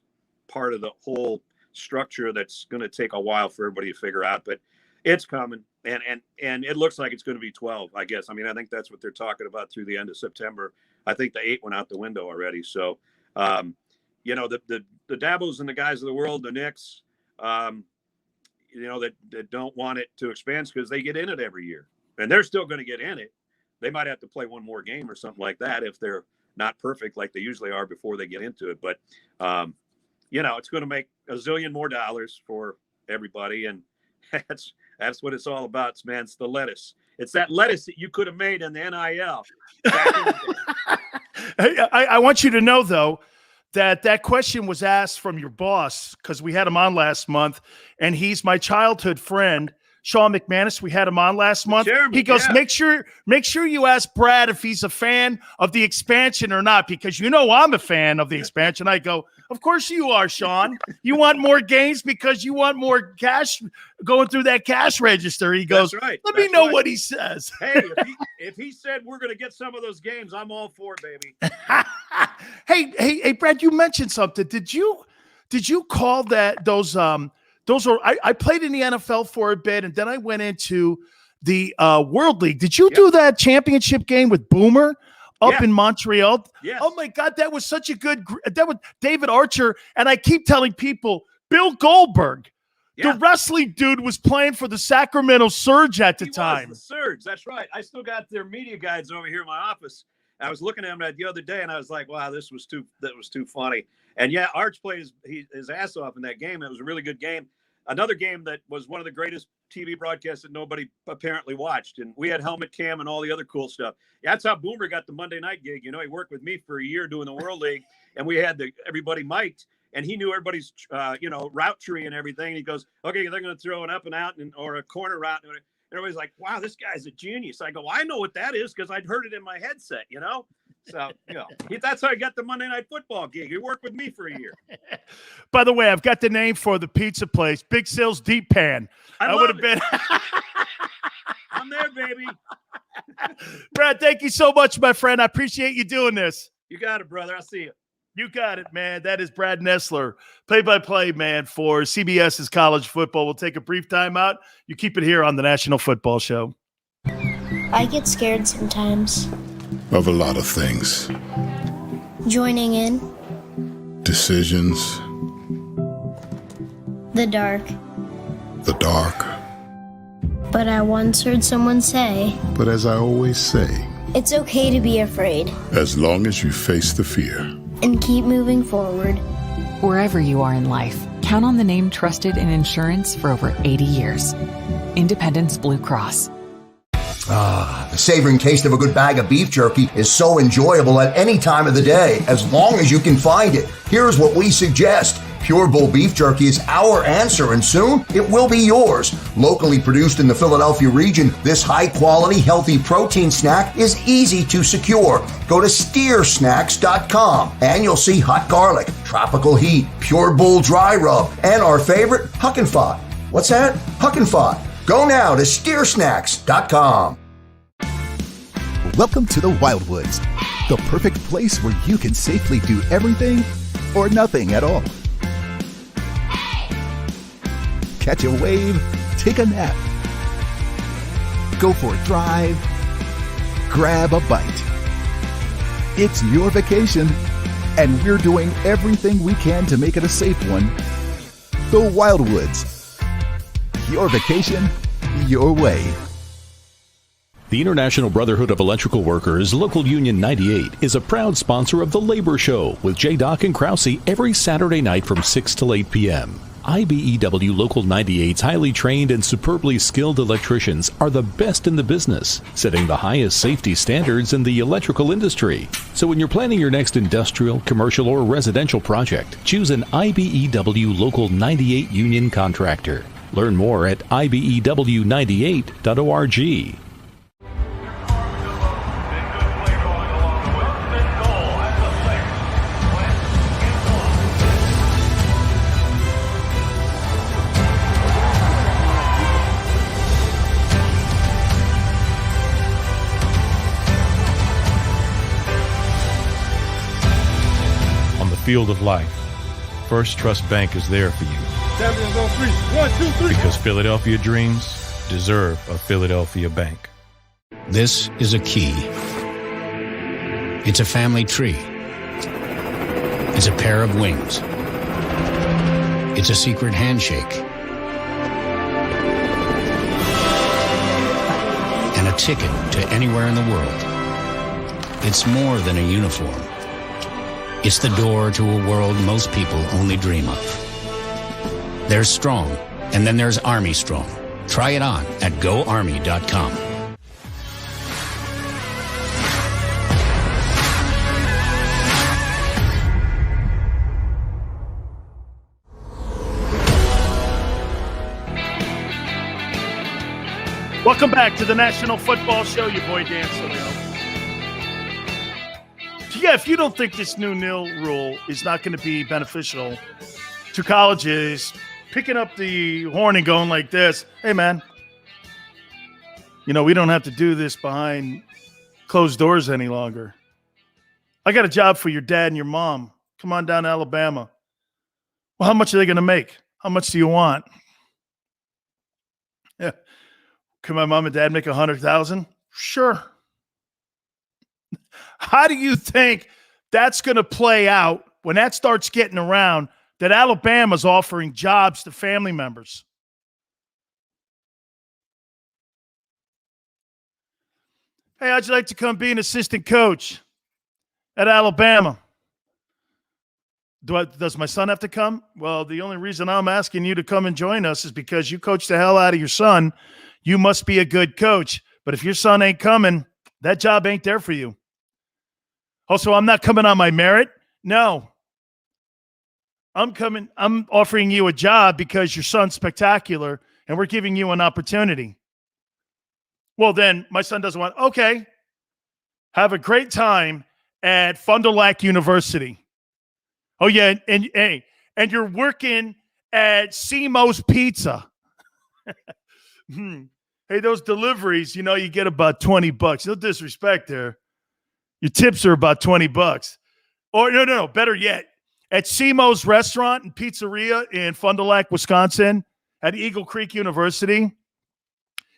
part of the whole structure that's going to take a while for everybody to figure out, but it's coming. And it looks like it's going to be 12, I guess. I mean, I think that's what they're talking about through the end of September. I think the 8 went out the window already. So, the Dabos and the guys of the world, the Knicks, that don't want it to expand because they get in it every year, and they're still going to get in it. They might have to play one more game or something like that if they're not perfect like they usually are before they get into it. But, it's going to make a zillion more dollars for everybody. And that's what it's all about, man. It's the lettuce. It's that lettuce that you could have made in the NIL. I want you to know, though, that question was asked from your boss because we had him on last month, and he's my childhood friend, Sean McManus. We had him on last month. Jeremy, he goes, make sure you ask Brad if he's a fan of the expansion or not, because I'm a fan of the expansion. I go, of course you are, Sean. You want more games because you want more cash going through that cash register. He goes, that's right. Let me know what he says. Hey, if he said we're going to get some of those games, I'm all for it, baby. Hey, Brad, you mentioned something. Did you call those are I played in the NFL for a bit, and then I went into the World League. Did you do that championship game with Boomer up in Montreal? Yes. Oh my God, that was such a that was David Archer, and I keep telling people Bill Goldberg, the wrestling dude, was playing for the Sacramento Surge at the time. Was the Surge, that's right. I still got their media guides over here in my office. I was looking at them the other day, and I was like, wow, that was too funny. And Arch played his ass off in that game. It was a really good game. Another game that was one of the greatest TV broadcasts that nobody apparently watched. And we had Helmet Cam and all the other cool stuff. That's how Boomer got the Monday night gig. He worked with me for a year doing the World League, and we had everybody mic'd, and he knew everybody's, route tree and everything. He goes, okay, they're going to throw an up and out or a corner route. And everybody's like, wow, this guy's a genius. I go, well, I know what that is because I'd heard it in my headset, So, that's how I got the Monday Night Football gig. He worked with me for a year. By the way, I've got the name for the pizza place, Big Sales Deep Pan. I would have been. I'm there, baby. Brad, thank you so much, my friend. I appreciate you doing this. You got it, brother. I'll see you. You got it, man. That is Brad Nessler, play-by-play man for CBS's college football. We'll take a brief time out. You keep it here on the National Football Show. I get scared sometimes. Of a lot of things. Joining in. Decisions. The dark. The dark. But I once heard someone say, But as I always say, it's okay to be afraid. As long as you face the fear. And keep moving forward. Wherever you are in life, count on the name trusted in insurance for over 80 years. Independence Blue Cross. The savoring taste of a good bag of beef jerky is so enjoyable at any time of the day, as long as you can find it. Here's what we suggest. Pure Bull beef jerky is our answer, and soon it will be yours. Locally produced in the Philadelphia region, this high-quality, healthy protein snack is easy to secure. Go to steersnacks.com and you'll see hot garlic, tropical heat, Pure Bull dry rub, and our favorite, Huck and Fod. What's that? Huck and Fod. Go now to steersnacks.com. Welcome to the Wildwoods, the perfect place where you can safely do everything or nothing at all. Catch a wave, take a nap, go for a drive, grab a bite. It's your vacation, and we're doing everything we can to make it a safe one. The Wildwoods. Your vacation, your way. The International Brotherhood of Electrical Workers, Local Union 98, is a proud sponsor of The Labor Show with J. Doc and Krause every Saturday night from 6 till 8 p.m. IBEW Local 98's highly trained and superbly skilled electricians are the best in the business, setting the highest safety standards in the electrical industry. So when you're planning your next industrial, commercial, or residential project, choose an IBEW Local 98 union contractor. Learn more at ibew98.org. Field of life, First Trust Bank is there for you. Champions on three. 1, 2, 3. Because Philadelphia dreams deserve a Philadelphia bank. This is a key. It's a family tree. It's a pair of wings. It's a secret handshake. And a ticket to anywhere in the world. It's more than a uniform. It's the door to a world most people only dream of. There's Strong, and then there's Army Strong. Try it on at GoArmy.com. Welcome back to the National Football Show. Your boy Dan Sileo. Yeah, if you don't think this new nil rule is not going to be beneficial to colleges, picking up the horn and going like this, hey, man, we don't have to do this behind closed doors any longer. I got a job for your dad and your mom. Come on down to Alabama. Well, how much are they going to make? How much do you want? Yeah. Can my mom and dad make $100,000? Sure. How do you think that's going to play out when that starts getting around that Alabama's offering jobs to family members? Hey, how'd you like to come be an assistant coach at Alabama? Does my son have to come? Well, the only reason I'm asking you to come and join us is because you coach the hell out of your son. You must be a good coach. But if your son ain't coming, that job ain't there for you. Also, I'm not coming on my merit. No. I'm offering you a job because your son's spectacular and we're giving you an opportunity. Well, then my son doesn't want, okay, have a great time at Fond du Lac University. Oh, yeah, and you're working at Simo's Pizza. Hey, those deliveries, you get about $20. No disrespect there. Your tips are about $20. Or no, better yet, at Simo's Restaurant and Pizzeria in Fond du Lac, Wisconsin, at Eagle Creek University,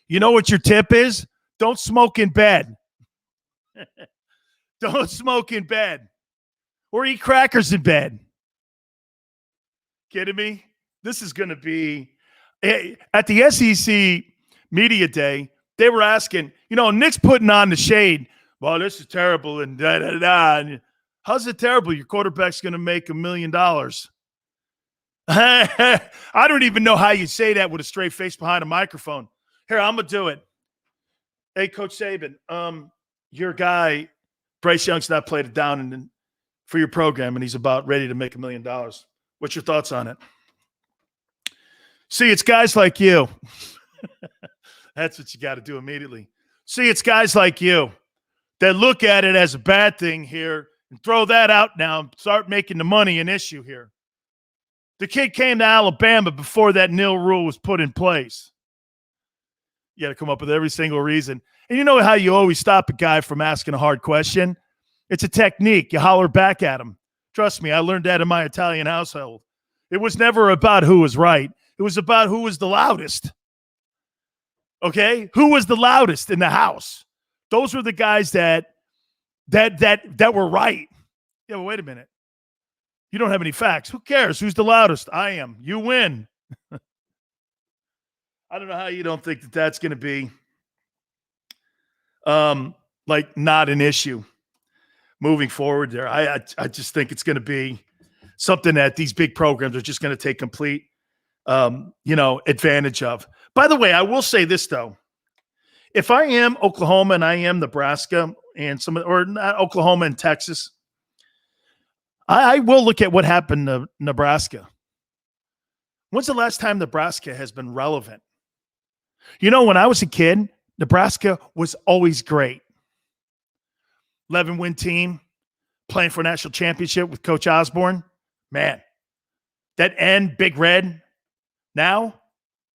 you know what your tip is? Don't smoke in bed. Don't smoke in bed. Or eat crackers in bed. Kidding me? This is going to be at the SEC Media Day, they were asking, Nick's putting on the shade. Well, this is terrible and da-da-da. And how's it terrible? Your quarterback's going to make $1 million. I don't even know how you say that with a straight face behind a microphone. Here, I'm going to do it. Hey, Coach Saban, your guy, Bryce Young's not played it down for your program, and he's about ready to make $1 million. What's your thoughts on it? See, it's guys like you. That's what you got to do immediately. See, it's guys like you that look at it as a bad thing here and throw that out now and start making the money an issue here. The kid came to Alabama before that nil rule was put in place. You got to come up with every single reason. And you know how you always stop a guy from asking a hard question? It's a technique. You holler back at him. Trust me, I learned that in my Italian household. It was never about who was right. It was about who was the loudest. Okay? Who was the loudest in the house? Those were the guys that were right. Yeah, well, wait a minute. You don't have any facts. Who cares? Who's the loudest? I am. You win. I don't know how you don't think that that's going to be not an issue moving forward there. I just think it's going to be something that these big programs are just going to take complete advantage of. By the way, I will say this though. If I am Oklahoma and I am Nebraska and or not Oklahoma and Texas, I will look at what happened to Nebraska. When's the last time Nebraska has been relevant? You know, when I was a kid, Nebraska was always great. 11-win team, playing for a national championship with Coach Osborne. Man, that end, Big Red, now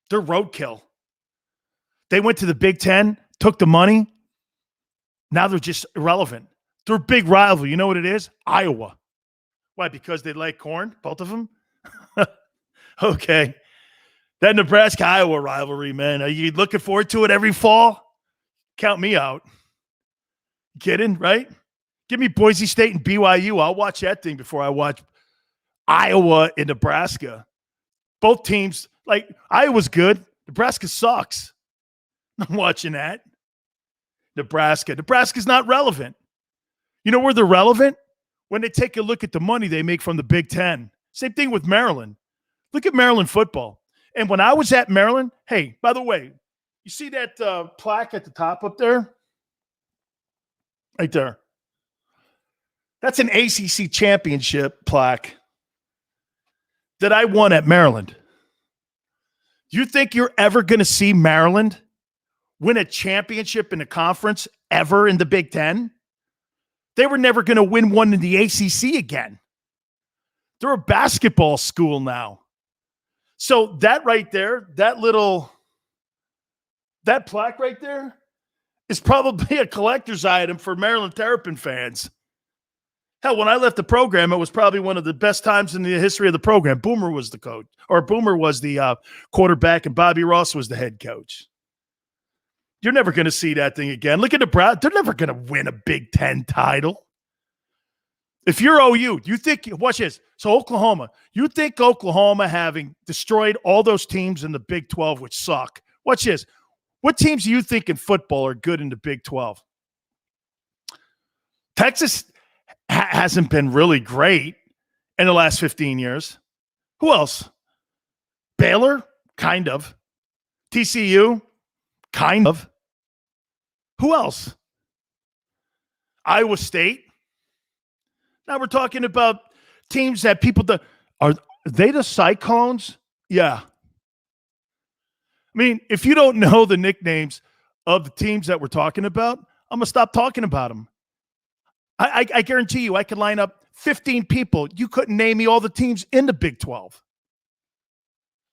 they're roadkill. They went to the Big Ten, took the money. Now they're just irrelevant. They're a big rival. You know what it is? Iowa. Why? Because they like corn, both of them? Okay. That Nebraska-Iowa rivalry, man. Are you looking forward to it every fall? Count me out. Kidding, right? Give me Boise State and BYU. I'll watch that thing before I watch Iowa and Nebraska. Both teams, Iowa's good. Nebraska sucks. I'm watching that. Nebraska's not relevant. You know where they're relevant? When they take a look at the money they make from the Big Ten. Same thing with Maryland. Look at Maryland football. And when I was at Maryland, hey, by the way, you see that plaque at the top up there? Right there. That's an ACC championship plaque that I won at Maryland. You think you're ever going to see Maryland win a championship in a conference ever in the Big Ten? They were never going to win one in the ACC again. They're a basketball school now. So that right there, that plaque right there is probably a collector's item for Maryland Terrapin fans. Hell, when I left the program, it was probably one of the best times in the history of the program. Boomer was the coach, or Boomer was the quarterback, and Bobby Ross was the head coach. You're never going to see that thing again. Look at Nebraska. They're never going to win a Big Ten title. If you're OU, you think, watch this. So Oklahoma, you think Oklahoma having destroyed all those teams in the Big 12, which suck. Watch this. What teams do you think in football are good in the Big 12? Texas hasn't been really great in the last 15 years. Who else? Baylor? Kind of. TCU? Kind of. Who else? Iowa State? Now we're talking about teams that people are they the Cyclones? Yeah. I mean, if you don't know the nicknames of the teams that we're talking about, I'm going to stop talking about them. I guarantee you I could line up 15 people. You couldn't name me all the teams in the Big 12.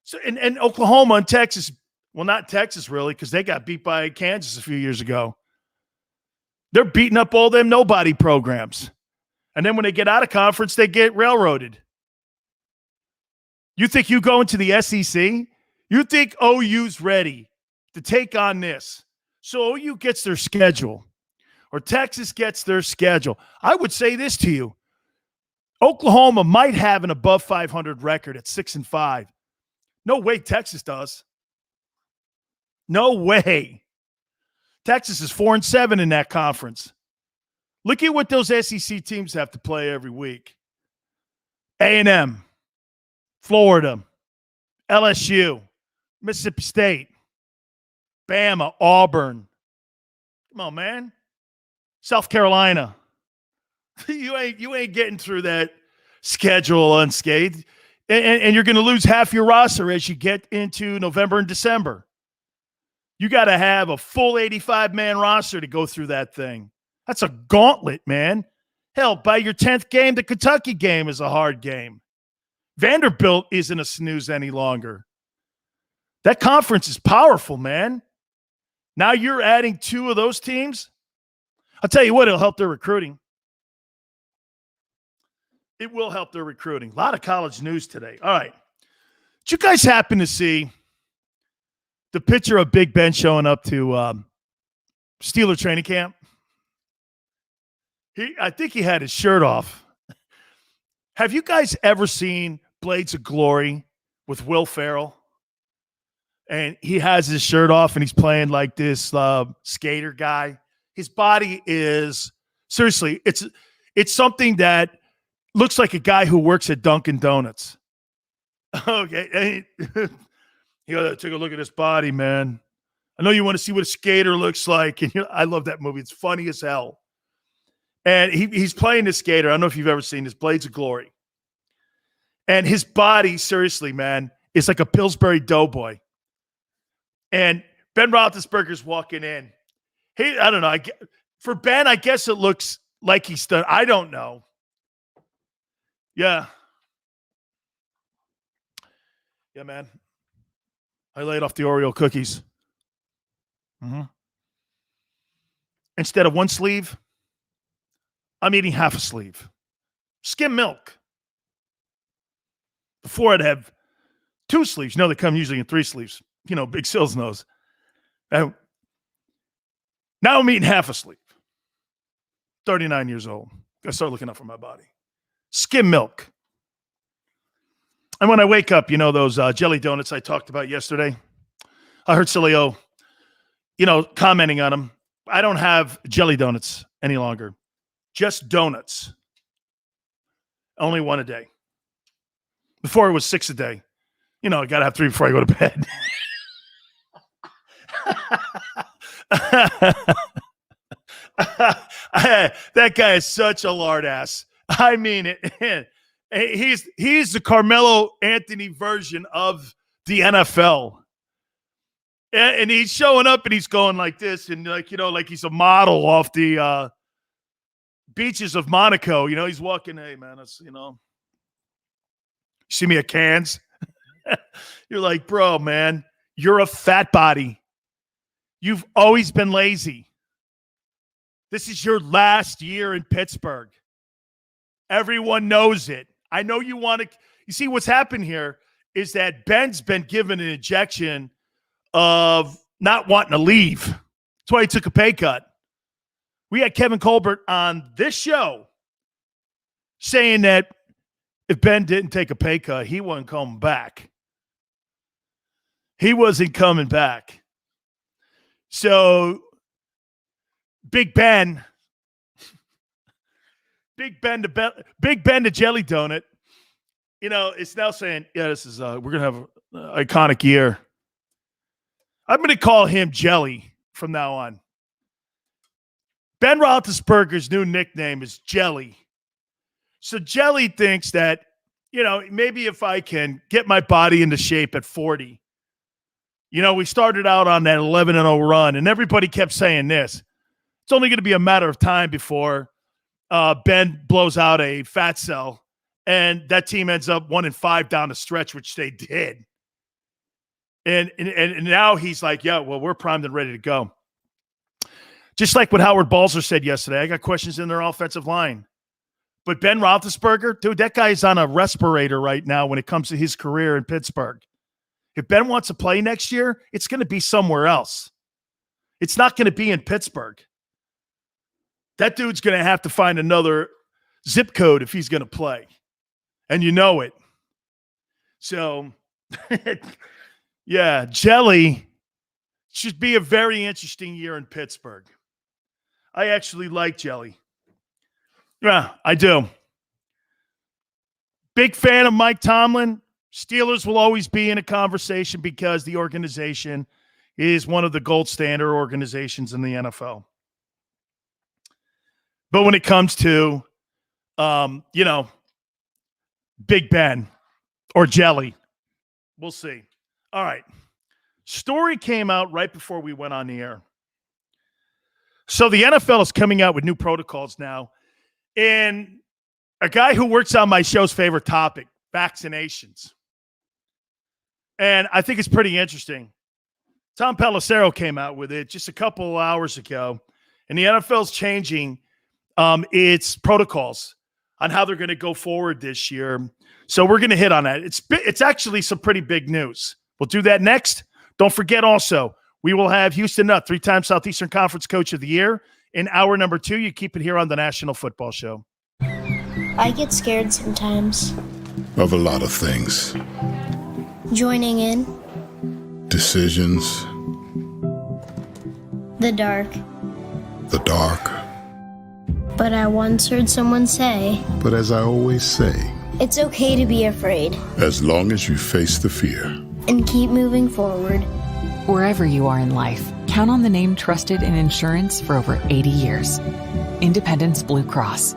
So, and Oklahoma and Texas, well, not Texas really, because they got beat by Kansas a few years ago. They're beating up all them nobody programs. And then when they get out of conference, they get railroaded. You think you go into the SEC? You think OU's ready to take on this? So OU gets their schedule, or Texas gets their schedule. I would say this to you. Oklahoma might have an above 500 record at 6-5. No way Texas does. No way. Texas is 4-7 in that conference. Look at what those SEC teams have to play every week. A&M, Florida, LSU, Mississippi State, Bama, Auburn. Come on, man. South Carolina. You ain't getting through that schedule unscathed. And you're going to lose half your roster as you get into November and December. You got to have a full 85-man roster to go through that thing. That's a gauntlet, man. Hell, by your 10th game, the Kentucky game is a hard game. Vanderbilt isn't a snooze any longer. That conference is powerful, man. Now you're adding 2 of those teams. I'll tell you what, it'll help their recruiting. It will help their recruiting. A lot of college news today. All right. Did you guys happen to see the picture of Big Ben showing up to Steeler training camp? I think he had his shirt off. Have you guys ever seen Blades of Glory with Will Ferrell? And he has his shirt off and he's playing like this skater guy. His body is, seriously, it's something that looks like a guy who works at Dunkin' Donuts. Okay. You gotta take a look at his body, man. I know you want to see what a skater looks like. And I love that movie. It's funny as hell. And he's playing this skater. I don't know if you've ever seen this, Blades of Glory. And his body, seriously, man, is like a Pillsbury Doughboy. And Ben Roethlisberger's walking in. I don't know. For Ben, I guess it looks like he's done. I don't know. Yeah. Yeah, man. I laid off the Oreo cookies. Instead of one sleeve, I'm eating half a sleeve. Skim milk. Before I'd have 2 sleeves. You know, they come usually in 3 sleeves. You know, Big Sills knows. Now I'm eating half a sleeve. 39 years old. Gotta start looking up for my body. Skim milk. And when I wake up, you know, those jelly donuts I talked about yesterday. I heard Sileo, commenting on them. I don't have jelly donuts any longer. Just donuts. Only 1 a day. Before it was 6 a day. I got to have 3 before I go to bed. That guy is such a lard ass. I mean it. He's the Carmelo Anthony version of the NFL. And he's showing up and he's going like this and like he's a model off the beaches of Monaco. He's walking, hey man, that's, see me at Cannes? You're like, bro, man, you're a fat body. You've always been lazy. This is your last year in Pittsburgh. Everyone knows it. I know you want to. You see, what's happened here is that Ben's been given an injection of not wanting to leave. That's why he took a pay cut. We had Kevin Colbert on this show saying that if Ben didn't take a pay cut, he wasn't coming back. He wasn't coming back. So Big Ben the Jelly Donut, it's now saying, yeah, this is we're gonna have an iconic year. I'm gonna call him Jelly from now on. Ben Roethlisberger's new nickname is Jelly. So Jelly thinks that, maybe if I can get my body into shape at 40. We started out on that 11-0 run, and everybody kept saying this. It's only going to be a matter of time before Ben blows out a fat cell, and that team ends up 1-5 down the stretch, which they did. And now he's like, yeah, well, we're primed and ready to go. Just like what Howard Balzer said yesterday, I got questions in their offensive line. But Ben Roethlisberger, dude, that guy is on a respirator right now when it comes to his career in Pittsburgh. If Ben wants to play next year, it's going to be somewhere else. It's not going to be in Pittsburgh. That dude's going to have to find another zip code if he's going to play. And you know it. So, yeah, Jelly should be a very interesting year in Pittsburgh. I actually like Jelly. Yeah, I do. Big fan of Mike Tomlin. Steelers will always be in a conversation because the organization is one of the gold standard organizations in the NFL. But when it comes to, Big Ben, or jelly. We'll see. All right. Story came out right before we went on the air. So the NFL is coming out with new protocols now. And a guy who works on my show's favorite topic, vaccinations. And I think it's pretty interesting. Tom Pelissero came out with it just a couple of hours ago. And the NFL's changing its protocols on how they're going to go forward this year. So we're going to hit on that. It's actually some pretty big news. We'll do that next. Don't forget also, we will have Houston Nutt, 3-time Southeastern Conference Coach of the Year, in hour number 2. You keep it here on the National Football Show. I get scared sometimes. Of a lot of things. Joining in. Decisions. The dark. The dark. But I once heard someone say, But as I always say, it's okay to be afraid. as long as you face the fear. And keep moving forward. Wherever you are in life, count on the name trusted in insurance for over 80 years. Independence Blue Cross.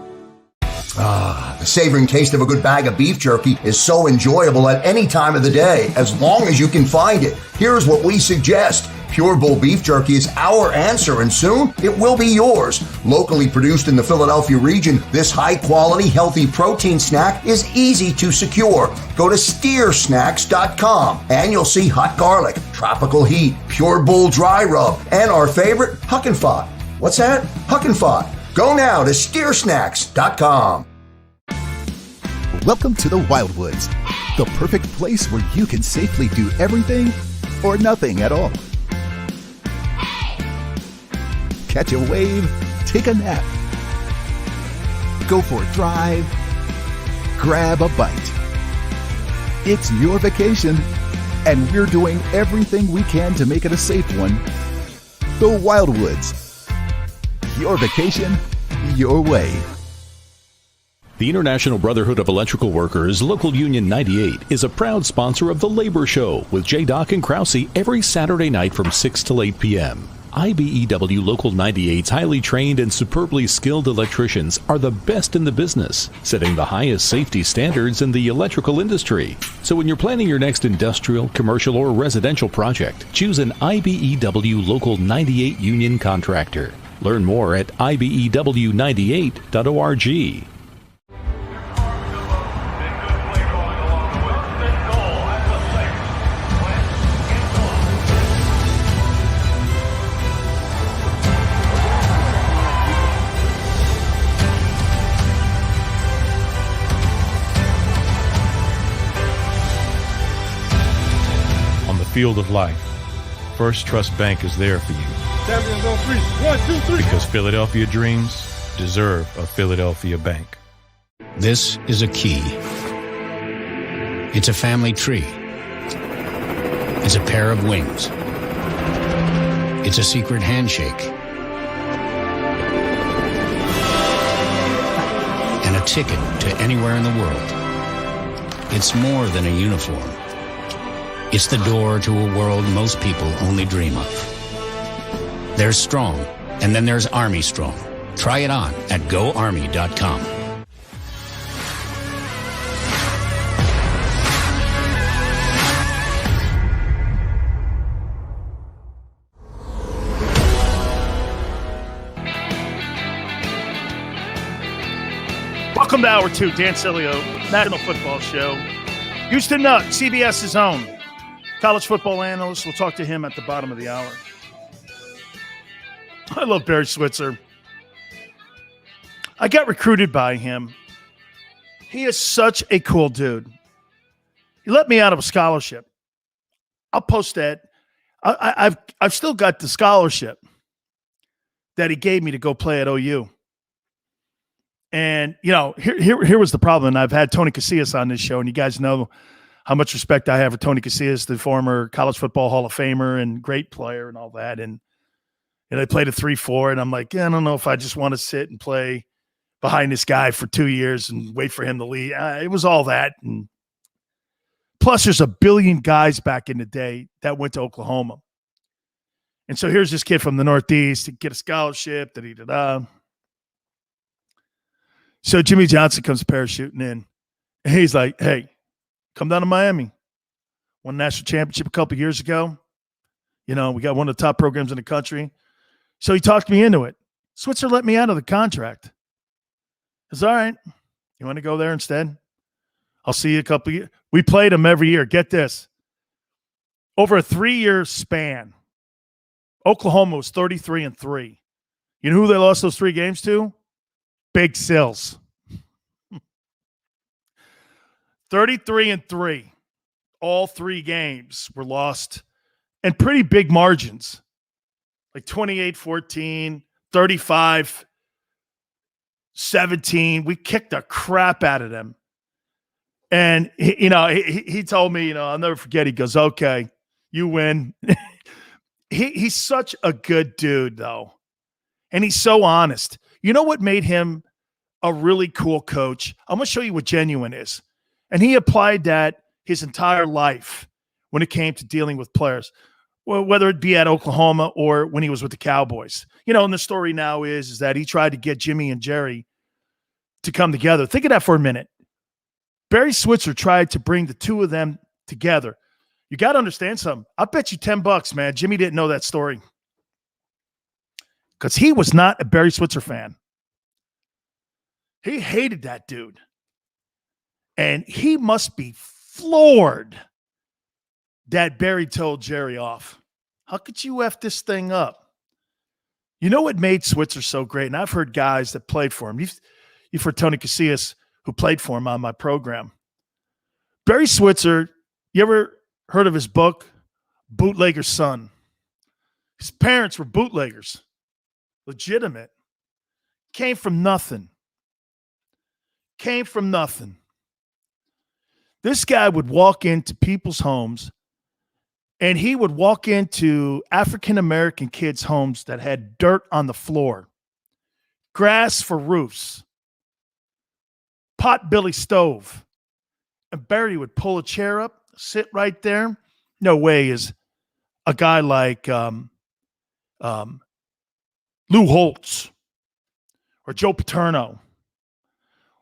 The savoring taste of a good bag of beef jerky is so enjoyable at any time of the day, as long as you can find it. Here's what we suggest. Pure Bull Beef Jerky is our answer, and soon it will be yours. Locally produced in the Philadelphia region, this high-quality, healthy protein snack is easy to secure. Go to steersnacks.com, and you'll see hot garlic, tropical heat, Pure Bull dry rub, and our favorite, Huck and Fod. What's that? Huck and Fod. Go now to steersnacks.com. Welcome to the Wildwoods, the perfect place where you can safely do everything or nothing at all. Catch a wave, take a nap, go for a drive, grab a bite. It's your vacation, and we're doing everything we can to make it a safe one. The Wildwoods. Your vacation, your way. The International Brotherhood of Electrical Workers, Local Union 98, is a proud sponsor of The Labor Show with J. Doc and Krause every Saturday night from 6 till 8 p.m. IBEW Local 98's highly trained and superbly skilled electricians are the best in the business, setting the highest safety standards in the electrical industry. So when you're planning your next industrial, commercial, or residential project, choose an IBEW Local 98 union contractor. Learn more at ibew98.org. Field of life, First Trust Bank is there for you. Champions on 3. 1, 2, 3. Because Philadelphia dreams deserve a Philadelphia bank. This is a key. It's a family tree. It's a pair of wings. It's a secret handshake. And a ticket to anywhere in the world. It's more than a uniform. It's the door to a world most people only dream of. There's Strong, and then there's Army Strong. Try it on at GoArmy.com. Welcome to Hour 2, Dan Sileo, National Football Show. Houston Nutt, CBS's own college football analyst. We'll talk to him at the bottom of the hour. I love Barry Switzer. I got recruited by him. He is such a cool dude. He let me out of a scholarship. I'll post that. I've still got the scholarship that he gave me to go play at OU. And, you know, here was the problem. And I've had Tony Casillas on this show, and you guys know how much respect I have for Tony Casillas, the former college football Hall of Famer and great player and all that. And I played a 3-4, and I'm like, yeah, I don't know if I just want to sit and play behind this guy for 2 years and wait for him to leave. It was all that. And plus, there's a billion guys back in the day that went to Oklahoma. And so here's this kid from the Northeast to get a scholarship, da-da-da-da. So Jimmy Johnson comes parachuting in, and he's like, hey, Come down to Miami. Won a national championship a couple years ago. We got one of the top programs in the country. So he talked me into it. Switzer let me out of the contract. It's all right. You want to go there instead? I'll see you a couple years. We played them every year. Get this. Over a 3-year span, Oklahoma was 33-3. You know who they lost those 3 games to? Big Sills. 33-3. All 3 games were lost and pretty big margins. Like 28-14, 35-17. We kicked the crap out of them. And, he told me, I'll never forget. He goes, okay, you win. He's such a good dude, though. And he's so honest. You know what made him a really cool coach? I'm going to show you what genuine is. And he applied that his entire life when it came to dealing with players, well, whether it be at Oklahoma or when he was with the Cowboys. And the story now is that he tried to get Jimmy and Jerry to come together. Think of that for a minute. Barry Switzer tried to bring the 2 of them together. You got to understand something. I'll bet you $10, man. Jimmy didn't know that story because he was not a Barry Switzer fan. He hated that dude. And he must be floored that Barry told Jerry off. How could you F this thing up? You know what made Switzer so great? And I've heard guys that played for him. You've heard Tony Casillas, who played for him on my program. Barry Switzer, you ever heard of his book, Bootlegger's Son? His parents were bootleggers. Legitimate. Came from nothing. This guy would walk into people's homes, and he would walk into African-American kids' homes that had dirt on the floor, grass for roofs, potbelly stove. And Barry would pull a chair up, sit right there. No way is a guy like Lou Holtz or Joe Paterno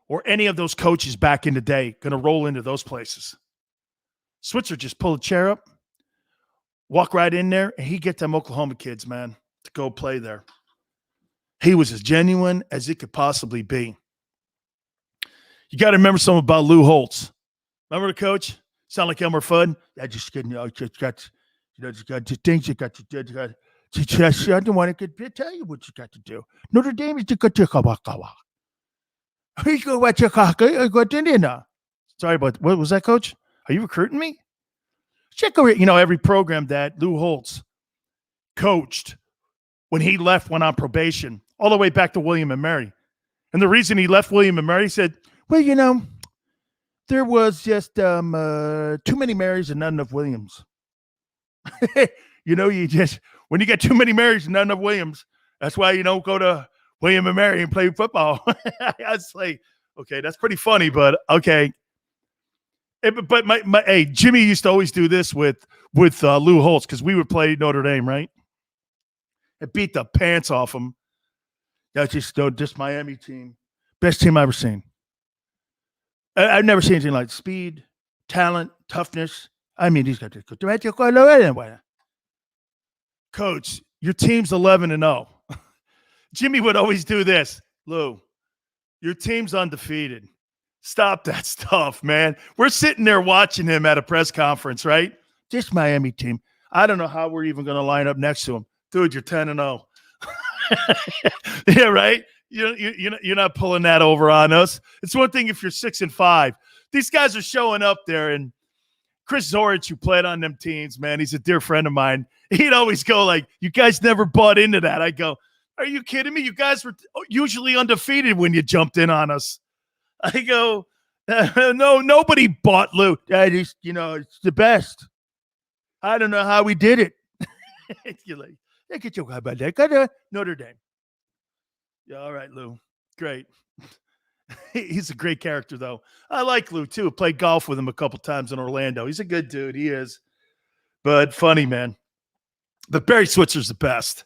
or any of those coaches back in the day going to roll into those places. Switzer just pull a chair up, walk right in there, and he'd get them Oklahoma kids, man, to go play there. He was as genuine as it could possibly be. You got to remember something about Lou Holtz. Remember the coach? Sound like Elmer Fudd? I just got things you got to do. I don't want to tell you what you got to do. Notre Dame is the good. Sorry, but what was that, Coach? Are you recruiting me? Check over. Every program that Lou Holtz coached when he went on probation, all the way back to William and Mary. And the reason he left William and Mary, said, well, there was just too many Marys and not enough Williams. When you get too many Marys and not enough Williams, that's why you don't go to William and Mary and play football. I was like, okay, that's pretty funny, but okay. But hey, Jimmy used to always do this with Lou Holtz because we would play Notre Dame, right? And beat the pants off them. That's just Miami team. Best team I've ever seen. I've never seen anything like speed, talent, toughness. I mean, these guys. Coach, your team's 11-0. Jimmy would always do this. Lou, your team's undefeated. Stop that stuff, man. We're sitting there watching him at a press conference, right? This Miami team. I don't know how we're even going to line up next to him. Dude, you're 10-0. Yeah, right? You're not pulling that over on us. It's one thing if you're 6-5. These guys are showing up there, and Chris Zorich, who played on them teams, man, he's a dear friend of mine. He'd always go like, you guys never bought into that. I go, are you kidding me? You guys were usually undefeated when you jumped in on us. I go, no, nobody bought Lou. It's the best. I don't know how we did it. You're like, get your guy about that. Notre Dame. Yeah, all right, Lou. Great. He's a great character, though. I like Lou, too. Played golf with him a couple times in Orlando. He's a good dude. He is. But funny, man. But Barry Switzer's the best.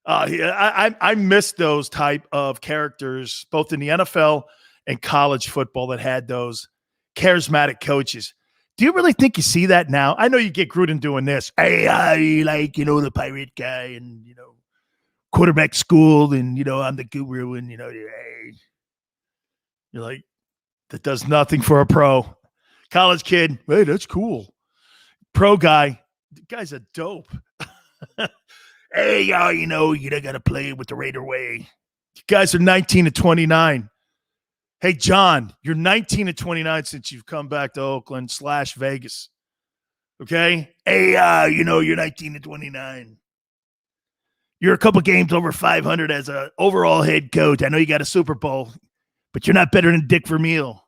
I miss those type of characters, both in the NFL and college football, that had those charismatic coaches. Do you really think you see that now? I know you get Gruden doing this. Hey, I like, the pirate guy and, quarterback school and, I'm the guru and, hey. You're like, that does nothing for a pro. College kid, hey, that's cool. Pro guy, the guy's a dope. Hey, y'all, you don't got to play with the Raider way. You guys are 19 to 29. Hey, John, you're 19 to 29 since you've come back to Oakland / Vegas. Okay? Hey, you're 19 to 29. You're a couple games over 500 as an overall head coach. I know you got a Super Bowl, but you're not better than Dick Vermeil.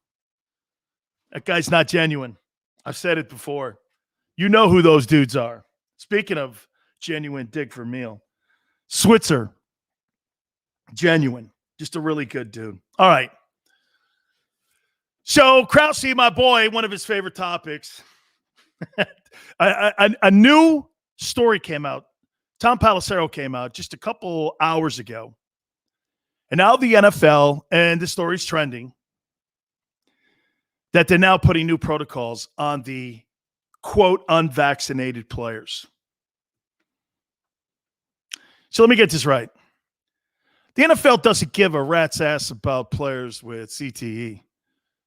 That guy's not genuine. I've said it before. You know who those dudes are. Speaking of genuine Dick Vermeil, Switzer, genuine. Just a really good dude. All right. So Krause, my boy, one of his favorite topics. A new story came out. Tom Pelissero came out just a couple hours ago. And now the NFL, and the story's trending, that they're now putting new protocols on the, quote, unvaccinated players. So let me get this right. The NFL doesn't give a rat's ass about players with CTE,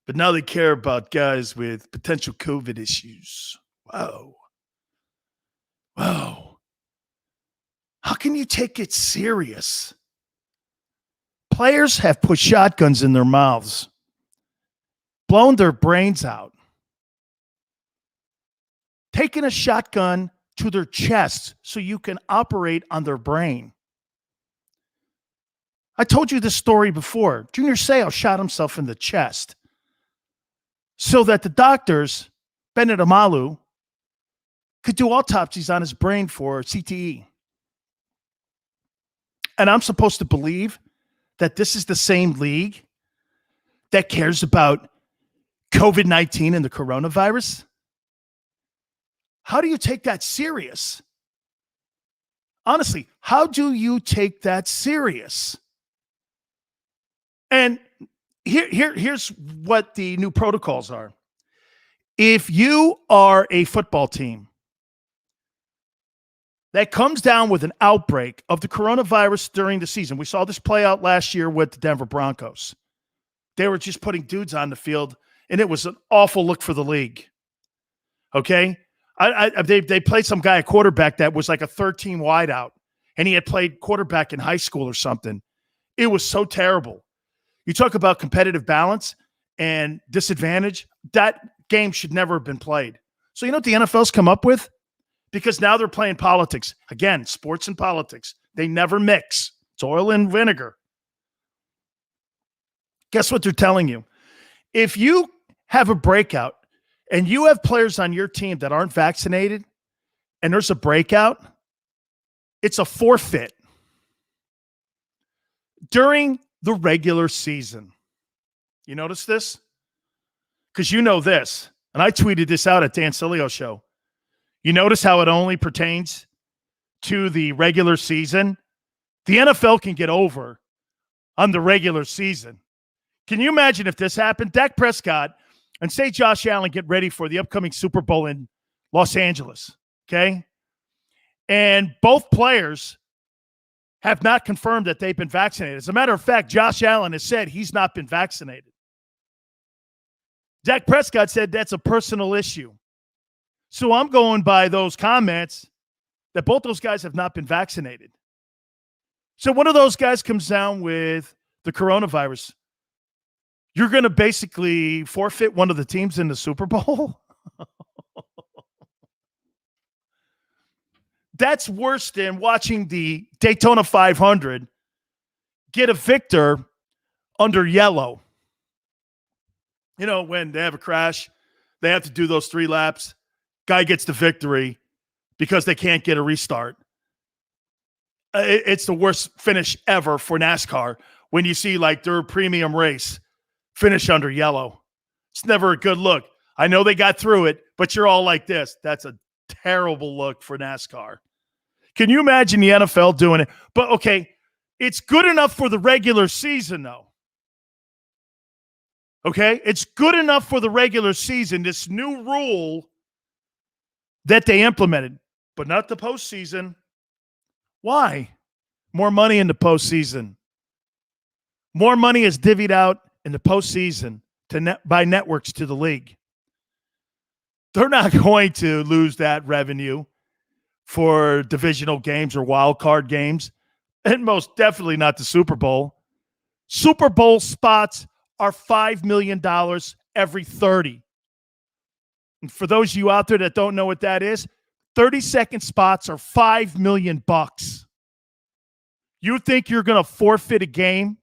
but now they care about guys with potential COVID issues. Wow. How can you take it serious? Players have put shotguns in their mouths, blown their brains out, taken a shotgun to their chest so you can operate on their brain. I told you this story before. Junior Seau shot himself in the chest so that the doctors, Bennett Amalu, could do autopsies on his brain for CTE. And I'm supposed to believe that this is the same league that cares about COVID-19 and the coronavirus? How do you take that serious? Honestly, how do you take that serious? And here's what the new protocols are. If you are a football team that comes down with an outbreak of the coronavirus during the season, we saw this play out last year with the Denver Broncos. They were just putting dudes on the field, and it was an awful look for the league. Okay? They played some guy, a quarterback, that was like a 13 wideout, and he had played quarterback in high school or something. It was so terrible. You talk about competitive balance and disadvantage. That game should never have been played. So you know what the NFL's come up with? Because now they're playing politics. Again, sports and politics. They never mix. It's oil and vinegar. Guess what they're telling you? If you have a breakout and you have players on your team that aren't vaccinated and there's a breakout, it's a forfeit during the regular season. You notice this? Because you know this, and I tweeted this out at Dan Sileo Show. You notice how it only pertains to the regular season? The NFL can get over on the regular season. Can you imagine if this happened? Dak Prescott and say Josh Allen get ready for the upcoming Super Bowl in Los Angeles, okay? And both players have not confirmed that they've been vaccinated. As a matter of fact, Josh Allen has said he's not been vaccinated. Dak Prescott said that's a personal issue. So I'm going by those comments that both those guys have not been vaccinated. So one of those guys comes down with the coronavirus. You're going to basically forfeit one of the teams in the Super Bowl? That's worse than watching the Daytona 500 get a victor under yellow. You know, when they have a crash, they have to do those 3 laps. Guy gets the victory because they can't get a restart. It's the worst finish ever for NASCAR when you see like their premium race finish under yellow. It's never a good look. I know they got through it, but you're all like this. That's a terrible look for NASCAR. Can you imagine the NFL doing it? But okay, it's good enough for the regular season though. Okay? It's good enough for the regular season, this new rule that they implemented, but not the postseason. Why? More money in the postseason. More money is divvied out in the postseason by networks to the league. They're not going to lose that revenue for divisional games or wild card games, and most definitely not the Super Bowl. Super Bowl spots are $5 million every 30. And for those of you out there that don't know what that is, 30-second spots are $5 million. You think you're going to forfeit a game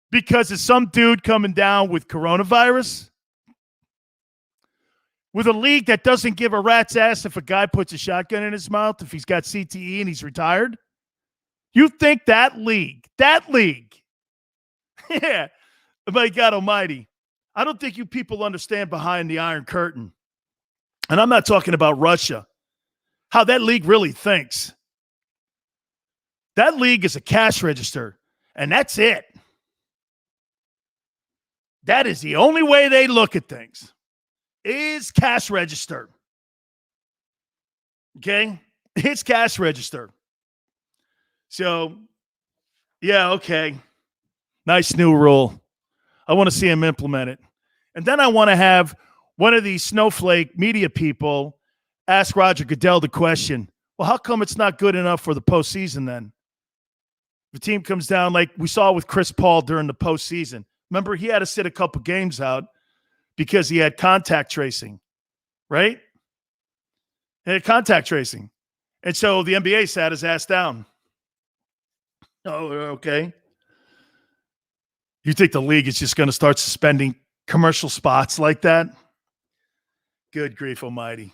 because of some dude coming down with coronavirus? With a league that doesn't give a rat's ass if a guy puts a shotgun in his mouth, if he's got CTE and he's retired? You think that league, yeah, my God almighty, I don't think you people understand behind the Iron Curtain. And I'm not talking about Russia, how that league really thinks. That league is a cash register, and that's it. That is the only way they look at things, is cash register. Okay? It's cash register. So, yeah, okay. Nice new rule. I want to see him implement it. And then I want to have one of these snowflake media people ask Roger Goodell the question, well, how come it's not good enough for the postseason then? The team comes down like we saw with Chris Paul during the postseason. Remember, he had to sit a couple games out because he had contact tracing, right? He had contact tracing. And so the NBA sat his ass down. Oh, okay. You think the league is just going to start suspending commercial spots like that? Good grief almighty.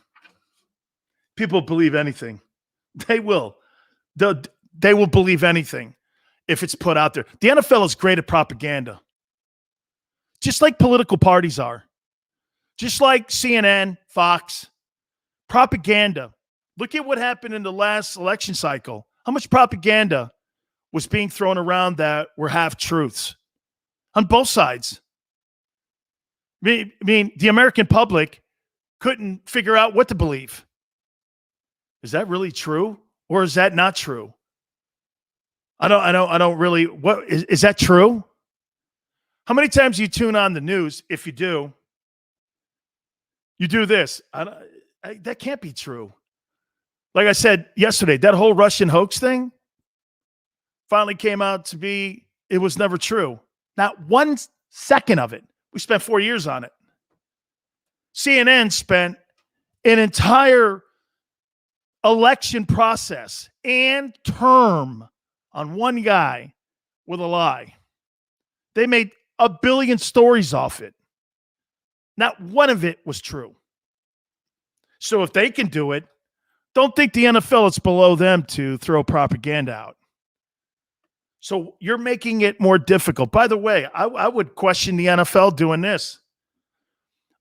People believe anything. They will. They will believe anything if it's put out there. The NFL is great at propaganda. Just like political parties are. Just like CNN, Fox. Propaganda. Look at what happened in the last election cycle. How much propaganda was being thrown around that were half-truths on both sides. I mean, the American public couldn't figure out what to believe. Is that really true, or is that not true? I don't really. What is that true? How many times do you tune on the news? If you do this. That can't be true. Like I said yesterday, that whole Russian hoax thing finally came out to be, it was never true. Not 1 second of it. We spent 4 years on it. CNN spent an entire election process and term on one guy with a lie. They made 1 billion stories off it. Not one of it was true. So if they can do it, don't think the NFL is below them to throw propaganda out. So you're making it more difficult. By the way, I would question the NFL doing this.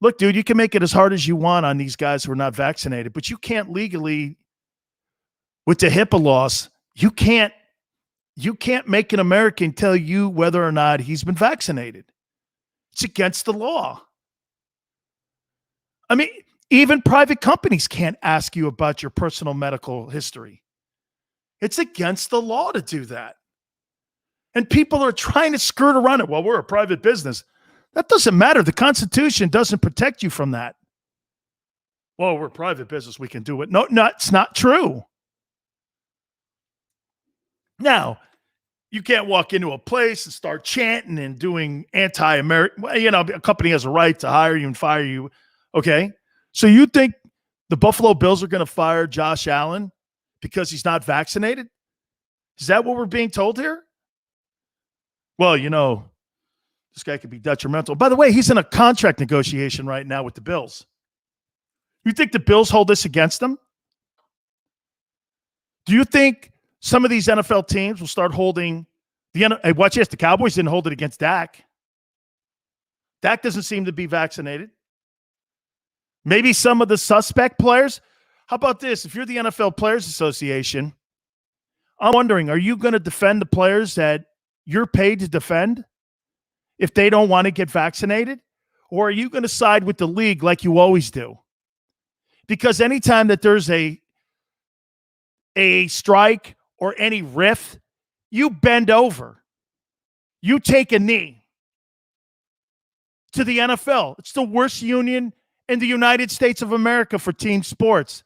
Look, dude, you can make it as hard as you want on these guys who are not vaccinated, but you can't legally, with the HIPAA laws, you can't make an American tell you whether or not he's been vaccinated. It's against the law. I mean, even private companies can't ask you about your personal medical history. It's against the law to do that. And people are trying to skirt around it. Well, we're a private business. That doesn't matter. The Constitution doesn't protect you from that. Well, we're a private business. We can do it. No, it's not true. Now, you can't walk into a place and start chanting and doing anti-American. Well, a company has a right to hire you and fire you. Okay. So you think the Buffalo Bills are going to fire Josh Allen because he's not vaccinated? Is that what we're being told here? Well, this guy could be detrimental. By the way, he's in a contract negotiation right now with the Bills. You think the Bills hold this against them? Do you think some of these NFL teams will start holding hey, watch this. The Cowboys didn't hold it against Dak. Dak doesn't seem to be vaccinated. Maybe some of the suspect players. How about this? If you're the NFL Players Association, I'm wondering, are you going to defend the players that you're paid to defend? if they don't want to get vaccinated? Or are you going to side with the league like you always do? Because anytime that there's a strike or any rift, you bend over. You take a knee to the NFL. It's the worst union in the United States of America for team sports.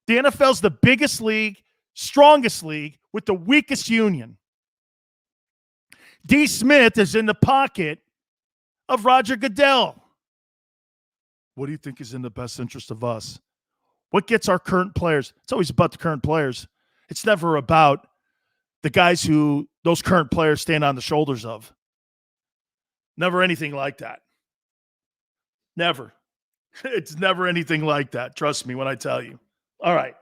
The NFL's the biggest league, strongest league, with the weakest union. D. Smith is in the pocket of Roger Goodell. What do you think is in the best interest of us? What gets our current players? It's always about the current players. It's never about the guys who those current players stand on the shoulders of. Never anything like that. Never. It's never anything like that. Trust me when I tell you. All right.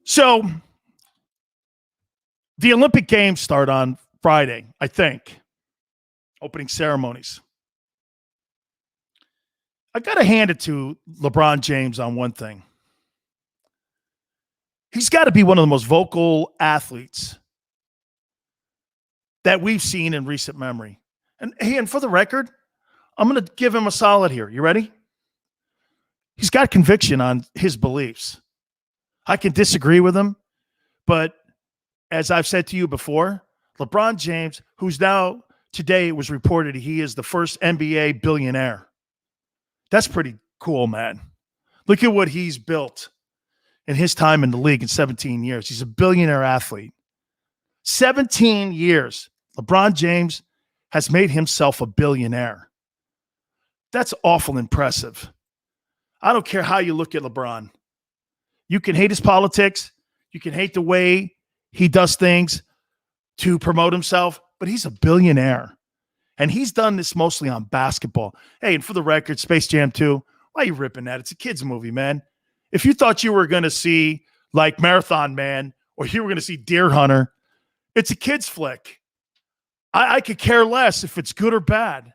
So the Olympic Games start on Friday, I think. Opening ceremonies. I got to hand it to LeBron James on one thing. He's got to be one of the most vocal athletes that we've seen in recent memory. And hey, and for the record, I'm going to give him a solid here. You ready? He's got conviction on his beliefs. I can disagree with him, but as I've said to you before, LeBron James, who's now, today it was reported he is the first NBA billionaire. That's pretty cool, man. Look at what he's built in his time in the league in 17 years. He's a billionaire athlete. 17 years. LeBron James has made himself a billionaire. That's awful impressive. I don't care how you look at LeBron. You can hate his politics. You can hate the way he does things to promote himself, but he's a billionaire. And he's done this mostly on basketball. Hey, and for the record, Space Jam 2, why are you ripping that? It's a kid's movie, man. If you thought you were going to see like Marathon Man or you were going to see Deer Hunter, it's a kid's flick. I could care less if it's good or bad.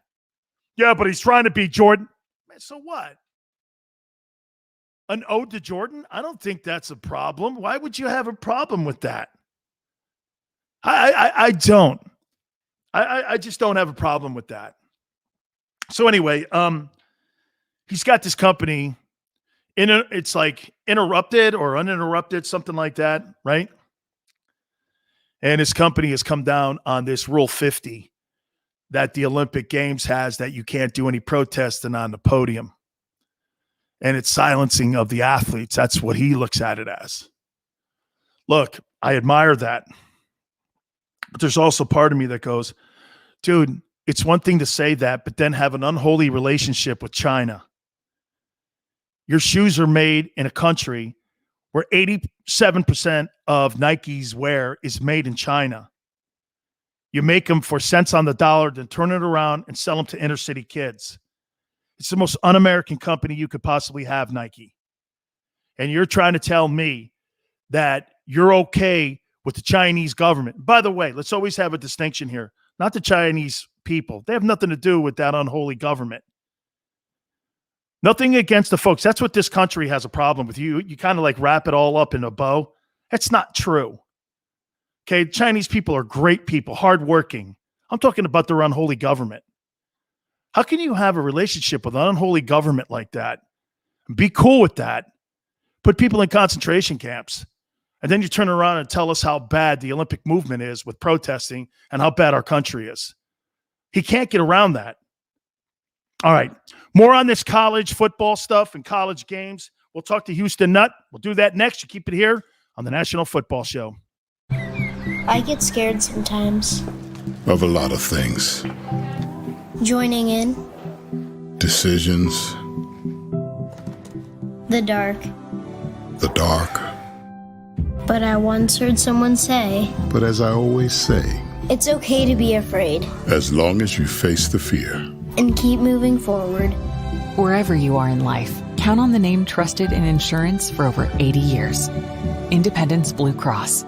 Yeah, but he's trying to be Jordan. Man, so what? An ode to Jordan? I don't think that's a problem. Why would you have a problem with that? I don't. I just don't have a problem with that. So anyway, he's got this company. It's like Interrupted or Uninterrupted, something like that, right? And his company has come down on this Rule 50 that the Olympic Games has, that you can't do any protesting on the podium. And it's silencing of the athletes. That's what he looks at it as. Look, I admire that. But there's also part of me that goes, dude, it's one thing to say that, but then have an unholy relationship with China. Your shoes are made in a country where 87% of Nike's wear is made in China. You make them for cents on the dollar, then turn it around and sell them to inner city kids. It's the most un-American company you could possibly have, Nike. And you're trying to tell me that you're okay with the Chinese government. By the way, let's always have a distinction here. Not the Chinese people. They have nothing to do with that unholy government. Nothing against the folks. That's what this country has a problem with. You kind of like wrap it all up in a bow. That's not true. Okay, Chinese people are great people, hardworking. I'm talking about their unholy government. How can you have a relationship with an unholy government like that? Be cool with that. Put people in concentration camps. And then you turn around and tell us how bad the Olympic movement is with protesting and how bad our country is. He can't get around that. All right. More on this college football stuff and college games. We'll talk to Houston Nutt. We'll do that next. You keep it here on the National Football Show. I get scared sometimes. Of a lot of things. Joining in. Decisions. The dark. The dark. But I once heard someone say, But as I always say, it's okay to be afraid. As long as you face the fear. And keep moving forward. Wherever you are in life, count on the name trusted in insurance for over 80 years. Independence Blue Cross.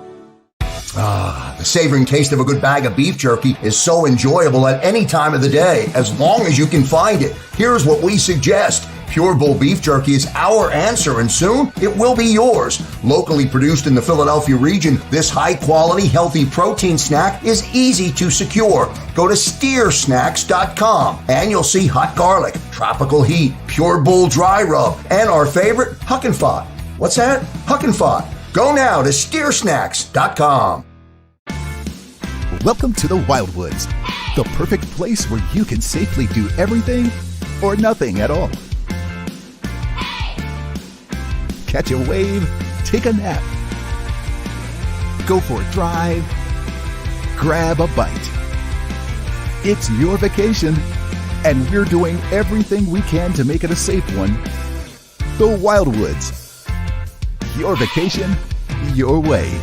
The savoring taste of a good bag of beef jerky is so enjoyable at any time of the day, as long as you can find it. Here's what we suggest. Pure Bull beef jerky is our answer, and soon it will be yours. Locally produced in the Philadelphia region, this high-quality, healthy protein snack is easy to secure. Go to steersnacks.com and you'll see hot garlic, tropical heat, Pure Bull dry rub, and our favorite, Huck and Fod. What's that? Huck and Fod. Go now to steersnacks.com. Welcome to the Wildwoods, the perfect place where you can safely do everything or nothing at all. Catch a wave, take a nap, go for a drive, grab a bite. It's your vacation, and we're doing everything we can to make it a safe one. The Wildwoods. Your vacation, your way.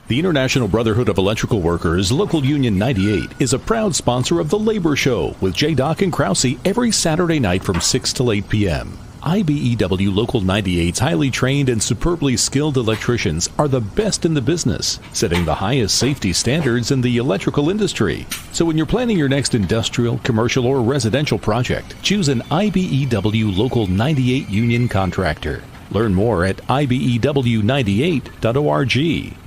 The International Brotherhood of Electrical Workers, Local Union 98, is a proud sponsor of The Labor Show with J. Doc and Krause every Saturday night from 6 till 8 p.m. IBEW Local 98's highly trained and superbly skilled electricians are the best in the business, setting the highest safety standards in the electrical industry. So when you're planning your next industrial, commercial, or residential project, choose an IBEW Local 98 union contractor. Learn more at ibew98.org.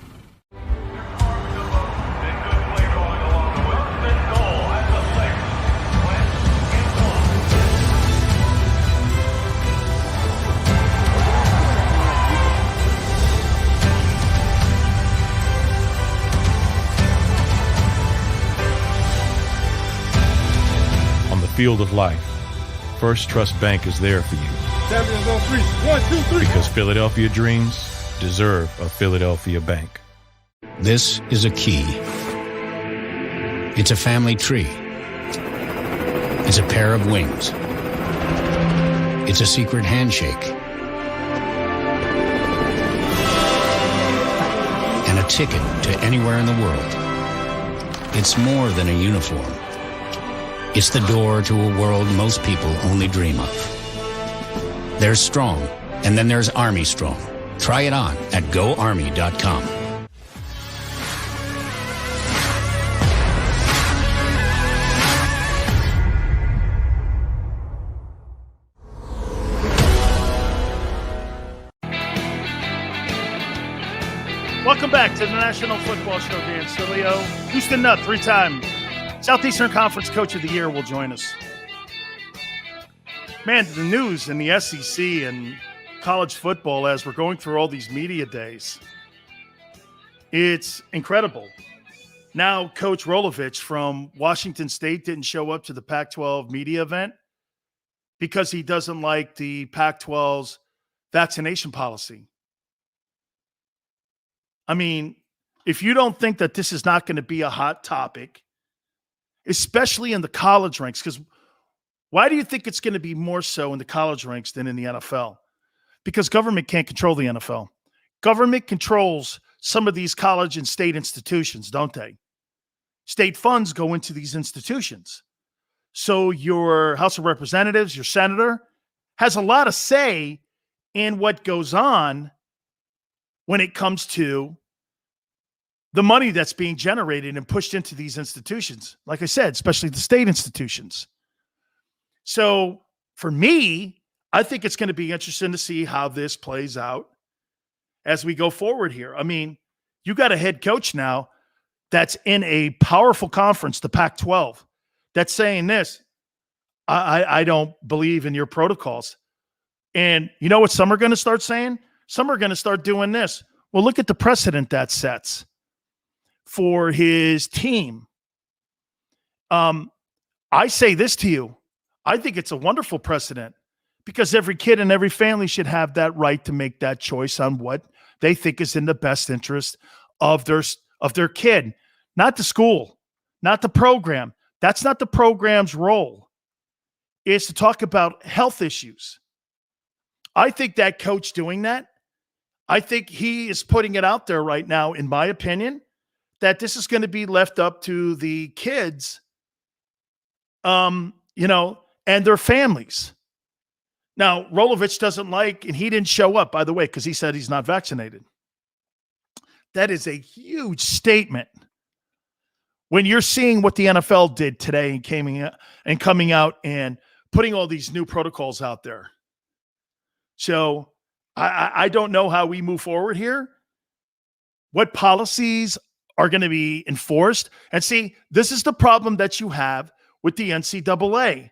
Field of life, First Trust Bank is there for you. Champions on 3. 1, 2, 3. Because Philadelphia dreams deserve a Philadelphia bank. This is a key. It's a family tree. It's a pair of wings. It's a secret handshake. And a ticket to anywhere in the world. It's more than a uniform. It's the door to a world most people only dream of. There's Strong, and then there's Army Strong. Try it on at GoArmy.com. Welcome back to the National Football Show. Dan Sileo, Houston Nutt, 3-time Southeastern Conference Coach of the Year, will join us. Man, the news in the SEC and college football as we're going through all these media days, it's incredible. Now, Coach Rolovich from Washington State didn't show up to the Pac-12 media event because he doesn't like the Pac-12's vaccination policy. I mean, if you don't think that this is not going to be a hot topic, especially in the college ranks, because why do you think it's going to be more so in the college ranks than in the NFL? Because government can't control the NFL. Government controls some of these college and state institutions, don't they? State funds go into these institutions. So your House of Representatives, your senator, has a lot of say in what goes on when it comes to the money that's being generated and pushed into these institutions. Like I said, especially the state institutions. So for me, I think it's going to be interesting to see how this plays out as we go forward here. I mean, you got a head coach now that's in a powerful conference, the Pac-12, that's saying this, I don't believe in your protocols. And you know what some are going to start saying? Some are going to start doing this. Well, look at the precedent that sets for his team. I say this to you. I think it's a wonderful precedent because every kid and every family should have that right to make that choice on what they think is in the best interest of their kid, not the school, not the program. That's not the program's role. It's to talk about health issues. I think that coach doing that, I think he is putting it out there right now, in my opinion, that this is going to be left up to the kids, and their families. Now, Rolovich doesn't like, and he didn't show up, by the way, because he said he's not vaccinated. That is a huge statement. When you're seeing what the NFL did today and coming out and putting all these new protocols out there. So I don't know how we move forward here. What policies are going to be enforced? And see, this is the problem that you have with the NCAA.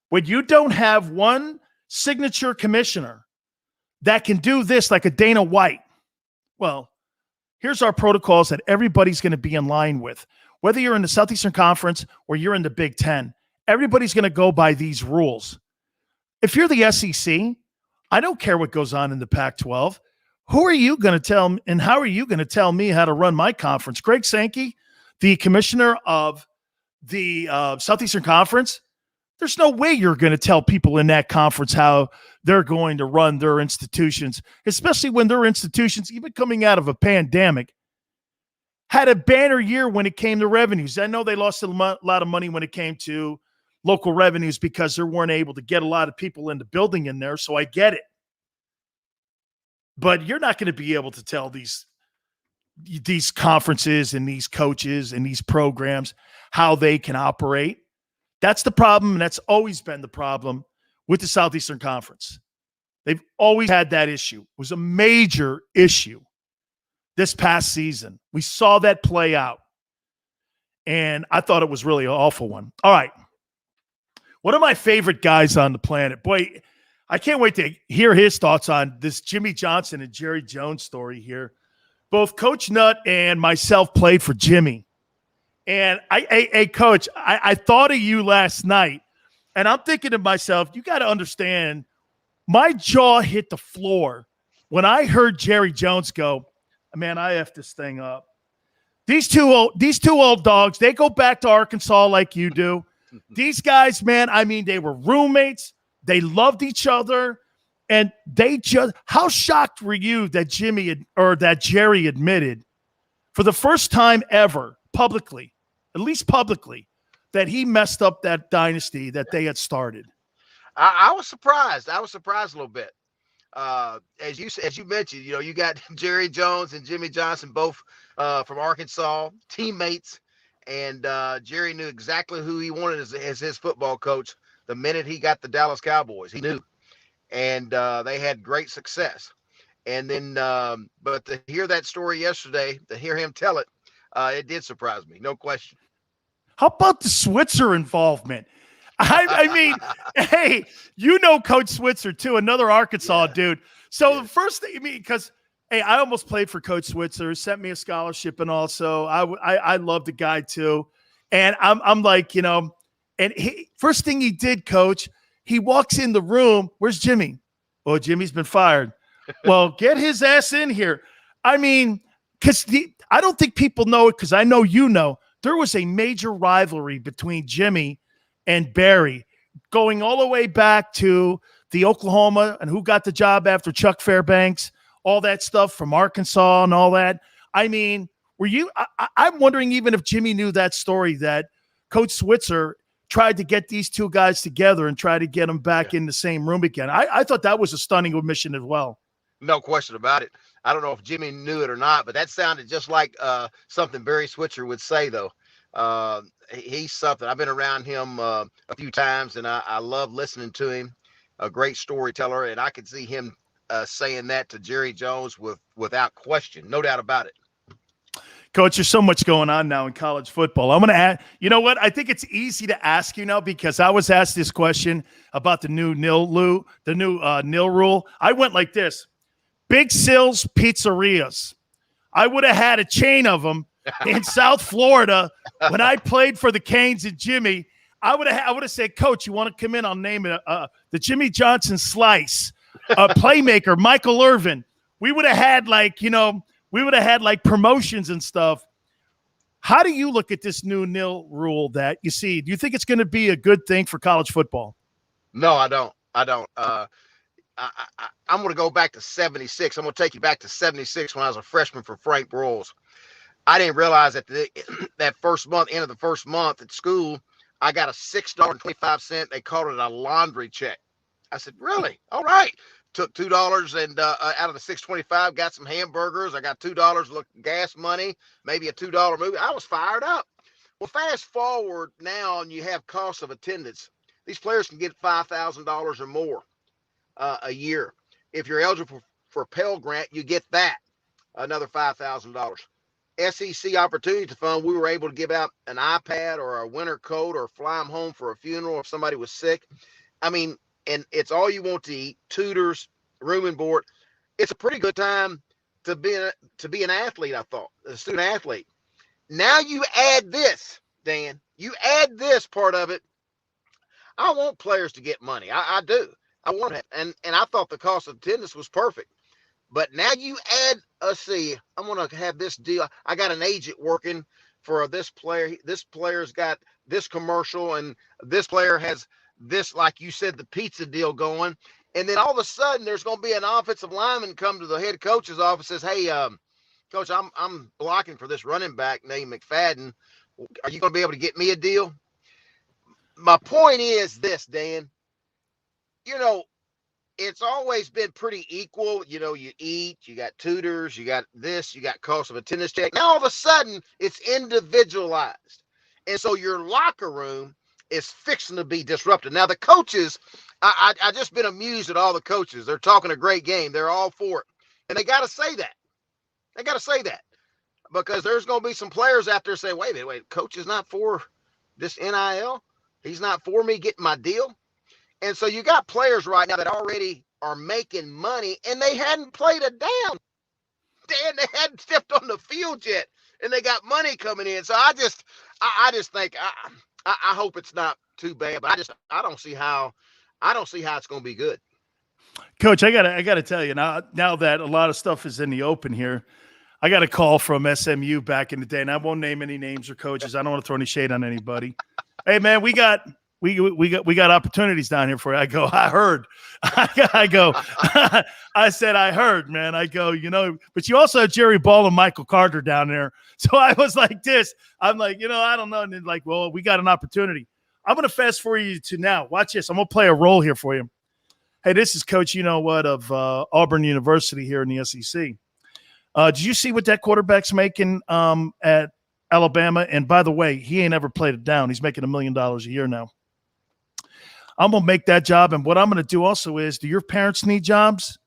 When you don't have one signature commissioner that can do this like a Dana White, well, here's our protocols that everybody's going to be in line with. Whether you're in the Southeastern Conference or you're in the Big Ten, everybody's going to go by these rules. If you're the SEC, I don't care what goes on in the Pac-12. Who are you going to tell me, and how are you going to tell me how to run my conference? Greg Sankey, the commissioner of the Southeastern Conference, there's no way you're going to tell people in that conference how they're going to run their institutions, especially when their institutions, even coming out of a pandemic, had a banner year when it came to revenues. I know they lost a lot of money when it came to local revenues because they weren't able to get a lot of people in the building in there, so I get it. But you're not going to be able to tell these conferences and these coaches and these programs how they can operate. That's the problem, and that's always been the problem with the Southeastern Conference. They've always had that issue. It was a major issue this past season. We saw that play out, and I thought it was really an awful one. All right. One of my favorite guys on the planet. Boy, I can't wait to hear his thoughts on this Jimmy Johnson and Jerry Jones story here. Both Coach Nutt and myself played for Jimmy. And Coach, I thought of you last night, and I'm thinking to myself, you got to understand, my jaw hit the floor when I heard Jerry Jones go, man, I F this thing up. These two old dogs, they go back to Arkansas like you do. These guys, man, I mean, they were roommates. They loved each other. And they just, how shocked were you that that Jerry admitted for the first time ever publicly, at least publicly, that he messed up that dynasty that they had started? I was surprised. I was surprised a little bit. As you mentioned, you got Jerry Jones and Jimmy Johnson, both from Arkansas, teammates, and Jerry knew exactly who he wanted as his football coach the minute he got the Dallas Cowboys. He knew, and they had great success. And then, but to hear that story yesterday, to hear him tell it, it did surprise me, no question. How about the Switzer involvement? I mean, hey, Coach Switzer too, another Arkansas dude. So the first thing, because hey, I almost played for Coach Switzer, sent me a scholarship, and also I love the guy too. And I'm like, and first thing he did, Coach, he walks in the room. Where's Jimmy? Oh, Jimmy's been fired. Well, get his ass in here. I mean, because I don't think people know it, because I know there was a major rivalry between Jimmy and Barry, going all the way back to the Oklahoma and who got the job after Chuck Fairbanks, all that stuff from Arkansas and all that. I mean, I'm wondering even if Jimmy knew that story, that Coach Switzer tried to get these two guys together and try to get them back in the same room again. I thought that was a stunning omission as well. No question about it. I don't know if Jimmy knew it or not, but that sounded just like something Barry Switzer would say, though. He's something. I've been around him a few times, and I love listening to him. A great storyteller, and I could see him saying that to Jerry Jones without question, no doubt about it. Coach, there's so much going on now in college football. I'm going to add, you know what? I think it's easy to ask you now, because I was asked this question about the new nil rule. I went like this: Big Sills Pizzerias. I would have had a chain of them in South Florida when I played for the Canes and Jimmy. I would have said, Coach, you want to come in? I'll name it the Jimmy Johnson Slice, playmaker Michael Irvin. We would have had promotions and stuff. How do you look at this new nil rule that you see? Do you think it's going to be a good thing for college football? No, I don't. I'm going to go back to 76. I'm going to take you back to 76 when I was a freshman for Frank Broyles. I didn't realize that that first month, end of the first month at school, I got a $6.25. They called it a laundry check. I said, really? All right. Took $2 and out of the $6.25, got some hamburgers. I got $2 gas money, maybe a $2 movie. I was fired up. Well, fast forward now, and you have cost of attendance. these players can get $5,000 or more a year. If you're eligible for Pell Grant, you get that, another $5,000. SEC Opportunity Fund, we were able to give out an iPad or a winter coat or fly them home for a funeral if somebody was sick. I mean, and it's all you want to eat, tutors, room and board. It's a pretty good time to be an athlete, I thought, a student athlete. Now you add this, Dan, you add this part of it. I want players to get money. I do. I want it. And I thought the cost of attendance was perfect. But now you add, see, I'm going to have this deal. I got an agent working for this player. This player's got this commercial, and this player has this, like you said, the pizza deal going. And then all of a sudden, there's going to be an offensive lineman come to the head coach's office and says, hey, coach, I'm blocking for this running back named McFadden. Are you going to be able to get me a deal? My point is this, Dan. You know, it's always been pretty equal. You know, you eat, you got tutors, you got this, you got cost of attendance check. Now, all of a sudden, it's individualized. And so your locker room is fixing to be disrupted. Now, the coaches, I just been amused at all the coaches. They're talking a great game. They're all for it. And they got to say that. They got to say that. Because there's going to be some players out there saying, wait, coach is not for this NIL. He's not for me getting my deal. And so you got players right now that already are making money, and they hadn't played a down. Dan, they hadn't stepped on the field yet, and they got money coming in. So I just think I hope it's not too bad, but I don't see how it's going to be good. Coach, I gotta tell you now that a lot of stuff is in the open here. I got a call from SMU back in the day, and I won't name any names or coaches. I don't want to throw any shade on anybody. Hey man, we got opportunities down here for you. I go, I heard. I go, I said, I heard, man. I go, you know, but you also have Jerry Ball and Michael Carter down there. So I was like this. I'm like, you know, I don't know. And then like, well, we got an opportunity. I'm going to fast forward you to now. Watch this. I'm going to play a role here for you. Hey, this is Coach, you know what, of Auburn University here in the SEC. Did you see what that quarterback's making at Alabama? And by the way, he ain't ever played it down. He's making $1 million a year now. I'm going to make that job. And what I'm going to do also is, do your parents need jobs?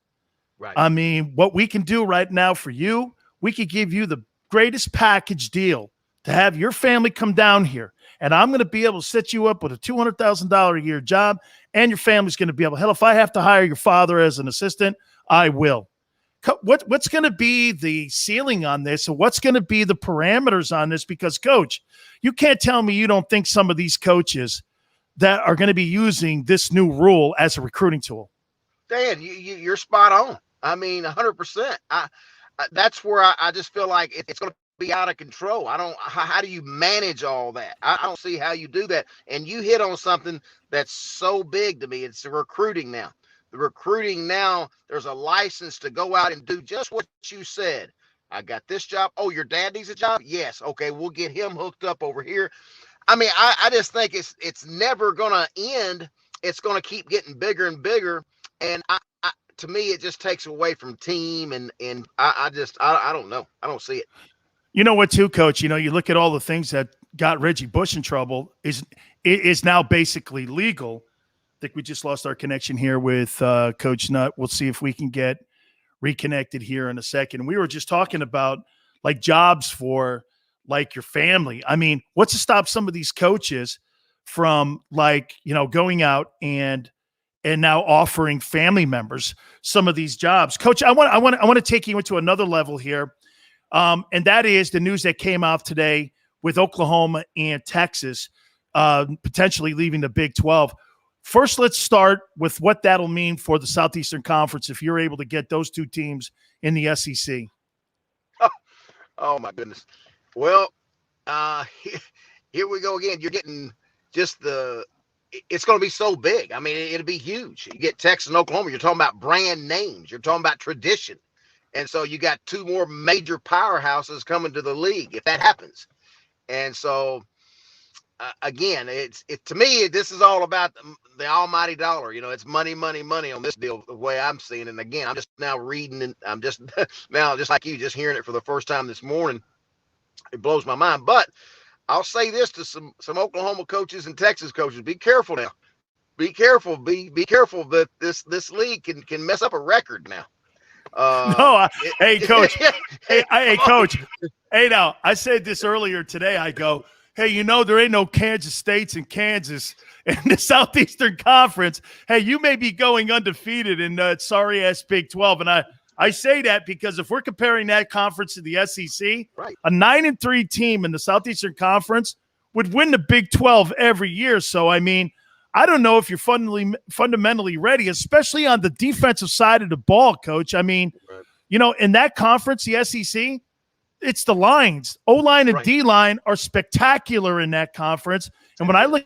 Right. I mean, what we can do right now for you, we could give you the greatest package deal to have your family come down here. And I'm going to be able to set you up with a $200,000 a year job, and your family's going to be able, hell, if I have to hire your father as an assistant, I will. What's going to be the ceiling on this? And what's going to be the parameters on this? Because, Coach, you can't tell me you don't think some of these coaches that are going to be using this new rule as a recruiting tool. Dan, you're spot on. I mean, 100%. That's where I just feel like it's going to be out of control. How do you manage all that? I don't see how you do that. And you hit on something that's so big to me. It's the recruiting now. The recruiting now, there's a license to go out and do just what you said. I got this job. Oh, your dad needs a job? Yes. Okay, we'll get him hooked up over here. I mean, I just think it's never going to end. It's going to keep getting bigger and bigger. And to me, it just takes away from team. And I don't know. I don't see it. You know what, too, Coach? You know, you look at all the things that got Reggie Bush in trouble is now basically legal. I think we just lost our connection here with Coach Nutt. We'll see if we can get reconnected here in a second. We were just talking about like jobs for like your family. I mean, what's to stop some of these coaches from like, you know, going out and now offering family members some of these jobs? Coach, I want to take you into another level here. And that is the news that came out today with Oklahoma and Texas potentially leaving the Big 12. First, let's start with what that'll mean for the Southeastern Conference if you're able to get those two teams in the SEC. Oh my goodness. Well, here we go again. You're getting just it's going to be so big. I mean, it'll be huge. You get Texas and Oklahoma. You're talking about brand names. You're talking about tradition. And so you got two more major powerhouses coming to the league if that happens. And so, again, to me, this is all about the almighty dollar. You know, it's money, money, money on this deal, the way I'm seeing it. And again, I'm just now reading, and I'm just now, just like you, just hearing it for the first time this morning. It blows my mind. But I'll say this to some Oklahoma coaches and Texas coaches: be careful now. be careful. Be careful that this league can mess up a record now. Hey, Coach. hey, Coach. Hey, now, I said this earlier today. I go, hey, there ain't no Kansas States and Kansas in the Southeastern Conference. Hey, you may be going undefeated in that sorry-ass Big 12. And I say that because if we're comparing that conference to the SEC, right, a 9-3 team in the Southeastern Conference would win the Big 12 every year. So, I mean, I don't know if you're fundamentally ready, especially on the defensive side of the ball, Coach. I mean, in that conference, the SEC, it's the lines. O-line and D-line are spectacular in that conference. And when I look